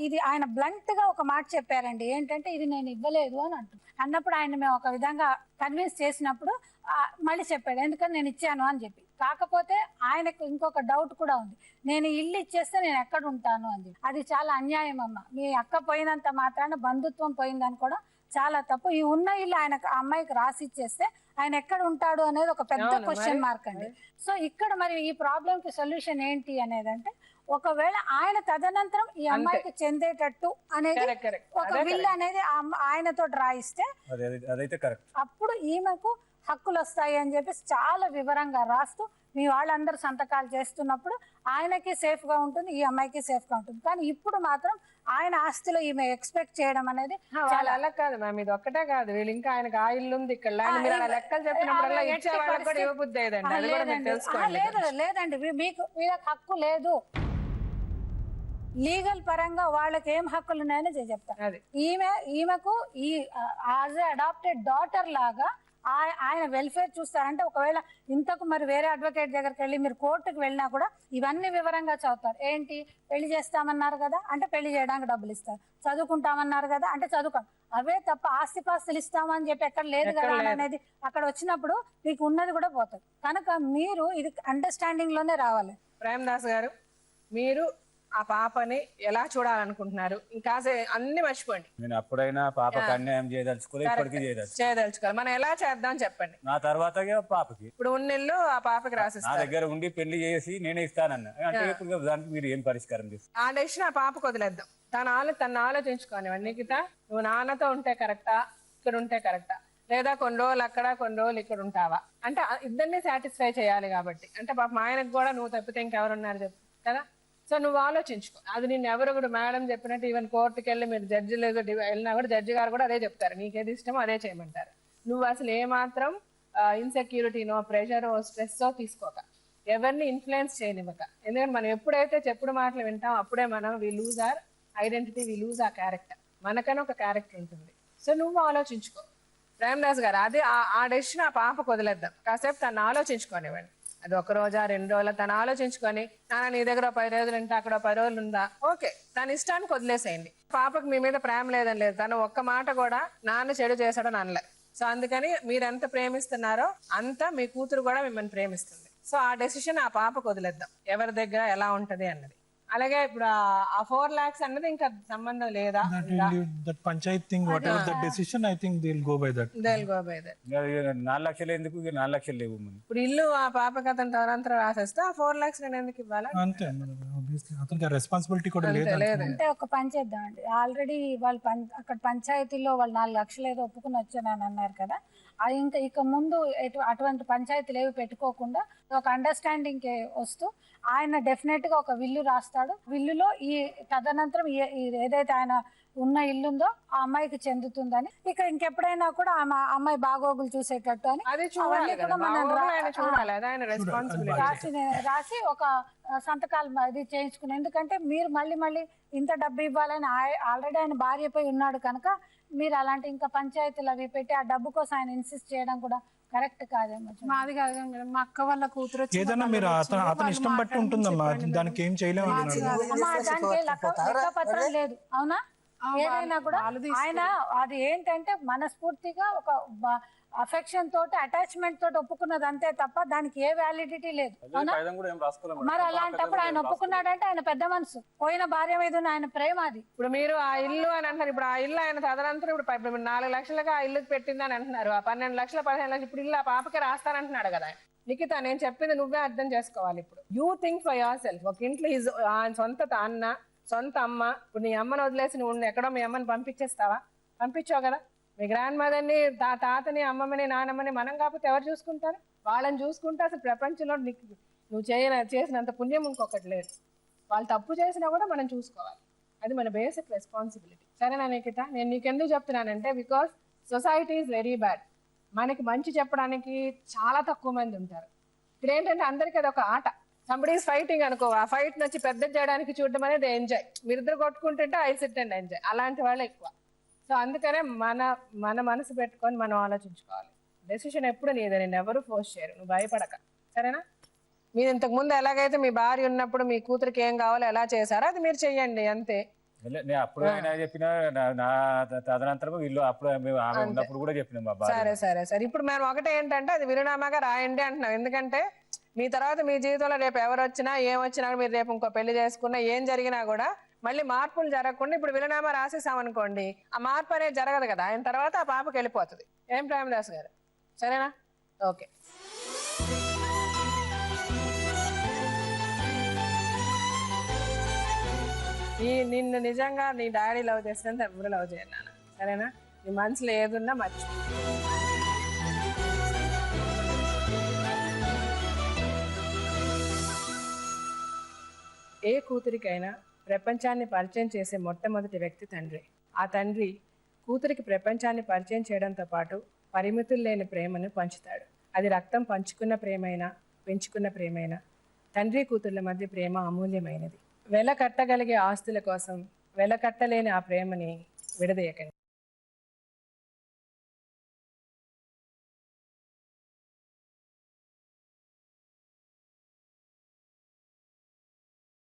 ఇది ఆయన బ్లంట్గా ఒక మాట చెప్పారండి. ఏంటంటే ఇది నేను ఇవ్వలేదు అని అన్నప్పుడు ఆయన మేము ఒక విధంగా కన్విన్స్ చేసినప్పుడు మళ్ళీ చెప్పాడు ఎందుకని నేను ఇచ్చాను అని చెప్పి. కాకపోతే ఆయనకు ఇంకొక డౌట్ కూడా ఉంది, నేను ఇల్లు ఇచ్చేస్తే నేను ఎక్కడ ఉంటాను అని చెప్పి. అది చాలా అన్యాయం అమ్మ. మీ అక్క పోయినంత మాత్రాన బంధుత్వం పోయిందని కూడా చాలా తప్పు. ఈ ఉన్న ఇల్లు ఆయనకు అమ్మాయికి రాసి ఇచ్చేస్తే ఆయన ఎక్కడ ఉంటాడు అనేది ఒక పెద్ద క్వశ్చన్ మార్క్ అండి. సో ఇక్కడ మరి ఈ ప్రాబ్లం కి సొల్యూషన్ ఏంటి అనేది అంటే ఒకవేళ ఆయన తదనంతరం ఈ అమ్మాయికి చెందేటట్టు అనేది ఒక విల్ అనేది ఆయనతో రాయిస్తే అప్పుడు ఈమెకు హక్కులు వస్తాయి అని చెప్పి చాలా వివరంగా రాస్తూ మీ వాళ్ళందరూ సంతకాలు చేస్తున్నప్పుడు ఆయనకి సేఫ్ గా ఉంటుంది, ఈ అమ్మాయికి సేఫ్ గా ఉంటుంది. కానీ ఇప్పుడు మాత్రం ఆయన ఆస్తిలో ఈమె ఎక్స్పెక్ట్ చేయడం అనేది చాలా అలా కాదు మ్యామ్. ఇది ఒక్కటే కాదు, వీళ్ళు ఇంకా ఆయనకు ఆ ఇల్లు ఉంది ఇక్కడ లెక్కలు చెప్పినప్పుడల్లా ఇచ్చే వాళ్ళకి కూడా ఇవ్వబుద్ధి లేదండి. అది కూడా మీరు తెలుసుకోండి. లేదండి మీకు వీళ్ళకి హక్కు లేదు. లీగల్ పరంగా వాళ్ళకి ఏం హక్కులు ఉన్నాయని చెప్తాను. ఈమెకు ఈ యాజ్ ఏ అడాప్టెడ్ డాటర్ లాగా ఆయన వెల్ఫేర్ చూస్తారంటే ఒకవేళ ఇంతకు మరి వేరే అడ్వకేట్ దగ్గరికి వెళ్ళి మీరు కోర్టుకు వెళ్ళినా కూడా ఇవన్నీ వివరంగా చదువుతారు. ఏంటి పెళ్లి చేస్తామన్నారు కదా అంటే పెళ్లి చేయడానికి డబ్బులు ఇస్తారు, చదువుకుంటామన్నారు కదా అంటే చదువుకోండి. అవే తప్ప ఆస్తిపాస్తులు ఇస్తామని చెప్పి ఎక్కడ లేదు కదా అనేది అక్కడ వచ్చినప్పుడు మీకు ఉన్నది కూడా పోతుంది. కనుక మీరు ఇది అండర్స్టాండింగ్ లోనే రావాలి. ప్రేమదాస్ గారు, మీరు ఆ పాపని ఎలా చూడాలనుకుంటున్నారు? ఇంకా అన్ని మర్చిపోండి. నేను అప్పుడైనా పాపకి అన్యాయం చేయదలుచుకోవాలి, ఇప్పటికీ చేయదలుచుకోవాలి. మనం ఎలా చేద్దాం చెప్పండి. నా తర్వాత పాపకి ఇప్పుడు ఉన్నిల్లు ఆ పాపకి రాసిస్తారు. నా దగ్గర ఉండి పెళ్లి చేసి నేనే ఇస్తానన్నా అంటే ఇప్పుడు దానికి మీరు ఏం పరిష్కారం చేస్తారు? ఆ డెసిషన్ ఆ పాపకు వదిలేద్దాం. తను ఆలోచించుకోనివ్వండి. నిఖిత, నువ్వు నాన్నతో ఉంటే కరెక్టా, ఇక్కడ ఉంటే కరెక్టా, లేదా కొన్ని రోజులు అక్కడ కొన్ని రోజులు ఇక్కడ ఉంటావా అంటే ఇద్దరిని సాటిస్ఫై చేయాలి. కాబట్టి అంటే పాప ఆయనకు కూడా నువ్వు తప్పితే ఇంకెవరున్నారు చెప్పు కదా. సో నువ్వు ఆలోచించుకో. అది నేను ఎవరు కూడా మేడం చెప్పినట్టు ఈవెన్ కోర్టుకి వెళ్ళి మీరు జడ్జి లేదు వెళ్ళినా కూడా జడ్జి గారు కూడా అదే చెప్తారు, నీకేది ఇష్టమో అదే చేయమంటారు. నువ్వు అసలు ఏమాత్రం ఇన్సెక్యూరిటీనో ప్రెషరో స్ట్రెస్సో తీసుకోక, ఎవరిని ఇన్ఫ్లుయెన్స్ చేయనివ్వక. ఎందుకంటే మనం ఎప్పుడైతే చెప్పుడు మాటలు వింటాం అప్పుడే మనం we lose our identity, we lose a character. మనకన్నా ఒక క్యారెక్టర్ ఉంటుంది. సో నువ్వు ఆలోచించుకో. ప్రేమదాస్ గారు, అది ఆ డెసిషన్ ఆ పాపకు వదిలేద్దాం. కాసేపు తను ఆలోచించుకోనివ్వండి. అది ఒక రోజా 2 రోజుల తను ఆలోచించుకొని నాన్న నీ దగ్గర 10 రోజులు ఉంటే అక్కడ 10 రోజులు ఉందా, ఓకే, తన ఇష్టానికి వదిలేసేయండి. పాపకు మీ మీద ప్రేమ లేదని లేదు, తను ఒక్క మాట కూడా నాన్న చెడు చేశాడని అనలే. సో అందుకని మీరు ఎంత ప్రేమిస్తున్నారో అంత మీ కూతురు కూడా మిమ్మల్ని ప్రేమిస్తుంది. సో ఆ డెసిషన్ ఆ పాపకు వదిలేద్దాం, ఎవరి దగ్గర ఎలా ఉంటది అన్నది. అలాగే ఇప్పుడు ఆ 4 lakhs అన్నది ఇంకా సంబంధం లేదా? Panchayat thing what ever the decision I think they will go by that. 4 లక్షలు ఎందుకు, 4 లక్షలు లేవు. ఇప్పుడు ఇల్లు ఆ పాపకి అతను తనంతరం రాసేస్తే ఆ 4 lakhs నేను ఎందుకు ఇవ్వాలి? అంతే, అతనికి రెస్పాన్సిబిలిటీ కూడా లేదు. అంటే ఒక పని చేద్దామండి, ఆల్రెడీ వాళ్ళు అక్కడ పంచాయతీలో వాళ్ళు 4 లక్షలు ఏదో ఒప్పుకుని వచ్చానని అన్నారు కదా. అది ఇంకా ఇక ముందు అటువంటి పంచాయతీలు ఏవి పెట్టుకోకుండా ఒక అండర్స్టాండింగ్ వస్తూ ఆయన డెఫినెట్ గా ఒక విల్లు రాస్తాడు. విల్లులో ఈ తదనంతరం ఏదైతే ఆయన ఉన్న ఇల్లుందో ఆ అమ్మాయికి చెందుతుందని, ఇక ఇంకెప్పుడైనా కూడా అమ్మాయి బాగోగులు చూసేటట్టు అని రాసి ఒక సంతకాలు అది చేయించుకుని. ఎందుకంటే మీరు మళ్ళీ ఇంత డబ్బు ఇవ్వాలని ఆల్రెడీ ఆయన భార్యపై ఉన్నాడు కనుక మీరు అలాంటి ఇంకా పంచాయతీలు అవి పెట్టి ఆ డబ్బు కోసం ఆయన ఇన్సిస్ట్ చేయడం కూడా కరెక్ట్ కాదేమో. మాది కాదు మేడం, మా అక్క వాళ్ళ కూతురు ఏదైనా మీరు అతని ఇష్టం బట్టి ఉంటుందమ్మా, దానికి ఏం చేయలేము. దానికి లెక్కపత్రం లేదు అవునా? ఏదైనా కూడా ఆయన అది ఏంటంటే మనస్ఫూర్తిగా ఒక అఫెక్షన్ తోటి అటాచ్మెంట్ తోటి ఒప్పుకున్నది అంతే తప్ప దానికి ఏ వ్యాలిడిటీ లేదు. మరి అలాంటప్పుడు ఆయన ఒప్పుకున్నాడంటే ఆయన పెద్ద మనసు, పోయిన భార్య మీద ఆయన ప్రేమ అది. ఇప్పుడు మీరు ఆ ఇల్లు అని అంటారు, ఇప్పుడు ఆ ఇల్లు ఆయన తదనంతరం ఇప్పుడు 4 లక్షలుగా ఆ ఇల్లుకి పెట్టిందని అంటున్నారు. ఆ 12 లక్షలు 15 లక్షలు ఇప్పుడు ఇల్లు ఆ పాపకి రాస్తానంటున్నాడు కదా. నిఖిత, నేను చెప్పింది నువ్వే అర్థం చేసుకోవాలి. ఇప్పుడు you think for your self. ఒక ఇంట్లో ఆయన సొంత అన్న సొంత అమ్మ. ఇప్పుడు నీ అమ్మను వదిలేసి నువ్వు ఎక్కడో మీ అమ్మని పంపించేస్తావా? పంపించావు కదా. మీ గ్రాండ్ మదర్ని, తాతని, అమ్మమ్మని, నానమ్మని మనం కాకపోతే ఎవరు చూసుకుంటారు? వాళ్ళని చూసుకుంటే అసలు ప్రపంచంలో నువ్వు చేసినంత పుణ్యం ఇంకొకటి లేదు. వాళ్ళు తప్పు చేసినా కూడా మనం చూసుకోవాలి. అది మన బేసిక్ రెస్పాన్సిబిలిటీ. సరేనా నిఖిత? నేను నీకెందుకు చెప్తున్నానంటే because society is very bad. మనకి మంచి చెప్పడానికి చాలా తక్కువ మంది ఉంటారు. ఇక్కడ ఏంటంటే అందరికీ అది ఒక ఆట. సంబడీ ఈజ్ ఫైటింగ్ అనుకో, ఆ ఫైట్ నుంచి పెద్ద చేయడానికి చూడడం అనేది ఎంజాయ్. మీరిద్దరు కొట్టుకుంటుంటే ఐ సిట్ అండ్ ఎంజాయ్, అలాంటి వాళ్ళు ఎక్కువ. సో అందుకనే మన మనసు పెట్టుకొని మనం ఆలోచించుకోవాలి. డెసిషన్ ఎప్పుడు నీదే, నేను ఎవరు ఫోర్స్ చేయరు, నువ్వు భయపడక. సరేనా? మీరు ఇంతకుముందు ఎలాగైతే మీ భార్య ఉన్నప్పుడు మీ కూతురికి ఏం కావాలో ఎలా చేశారో అది మీరు చెయ్యండి, అంతే. నేను అప్పుడు అయినా చెప్పిన నా తదనంతరం వీళ్ళు అప్పుడు ఆమె ఉన్నప్పుడు కూడా చెప్పిన మా భార్య. సరే సరే సరే. ఇప్పుడు మేము ఒకటే ఏంటంటే అది విరునామాగా రాయండి అంటున్నాం. ఎందుకంటే మీ తర్వాత మీ జీవితంలో రేపు ఎవరు వచ్చినా ఏమొచ్చినా మీరు రేపు ఇంకో పెళ్లి చేసుకున్నా ఏం జరిగినా కూడా మళ్ళీ మార్పులు జరగకుండా ఇప్పుడు విరునామా రాసేసామనుకోండి, ఆ మార్పు అనేది జరగదు కదా. ఆయన తర్వాత ఆ పాపకి వెళ్ళిపోతుంది. ఏం ప్రేమదాస్ గారు? సరేనా? ఓకే. నిన్ను నిజంగా నీ డాడీ లవ్ చేసినంత ఎవరు లవ్ చేయను నాన్న. సరేనా? నీ మనసులో ఏదున్నా మర్చి. ఏ కూతురికైనా ప్రపంచాన్ని పరిచయం చేసే మొట్టమొదటి వ్యక్తి తండ్రి. ఆ తండ్రి కూతురికి ప్రపంచాన్ని పరిచయం చేయడంతో పాటు పరిమితులు లేని ప్రేమను పంచుతాడు. అది రక్తం పంచుకున్న ప్రేమైనా పెంచుకున్న ప్రేమైనా తండ్రి కూతుర్ల మధ్య ప్రేమ అమూల్యమైనది. వెల కట్టగలిగే ఆస్తుల కోసం వెల కట్టలేని ఆ ప్రేమని విడదీయకండి.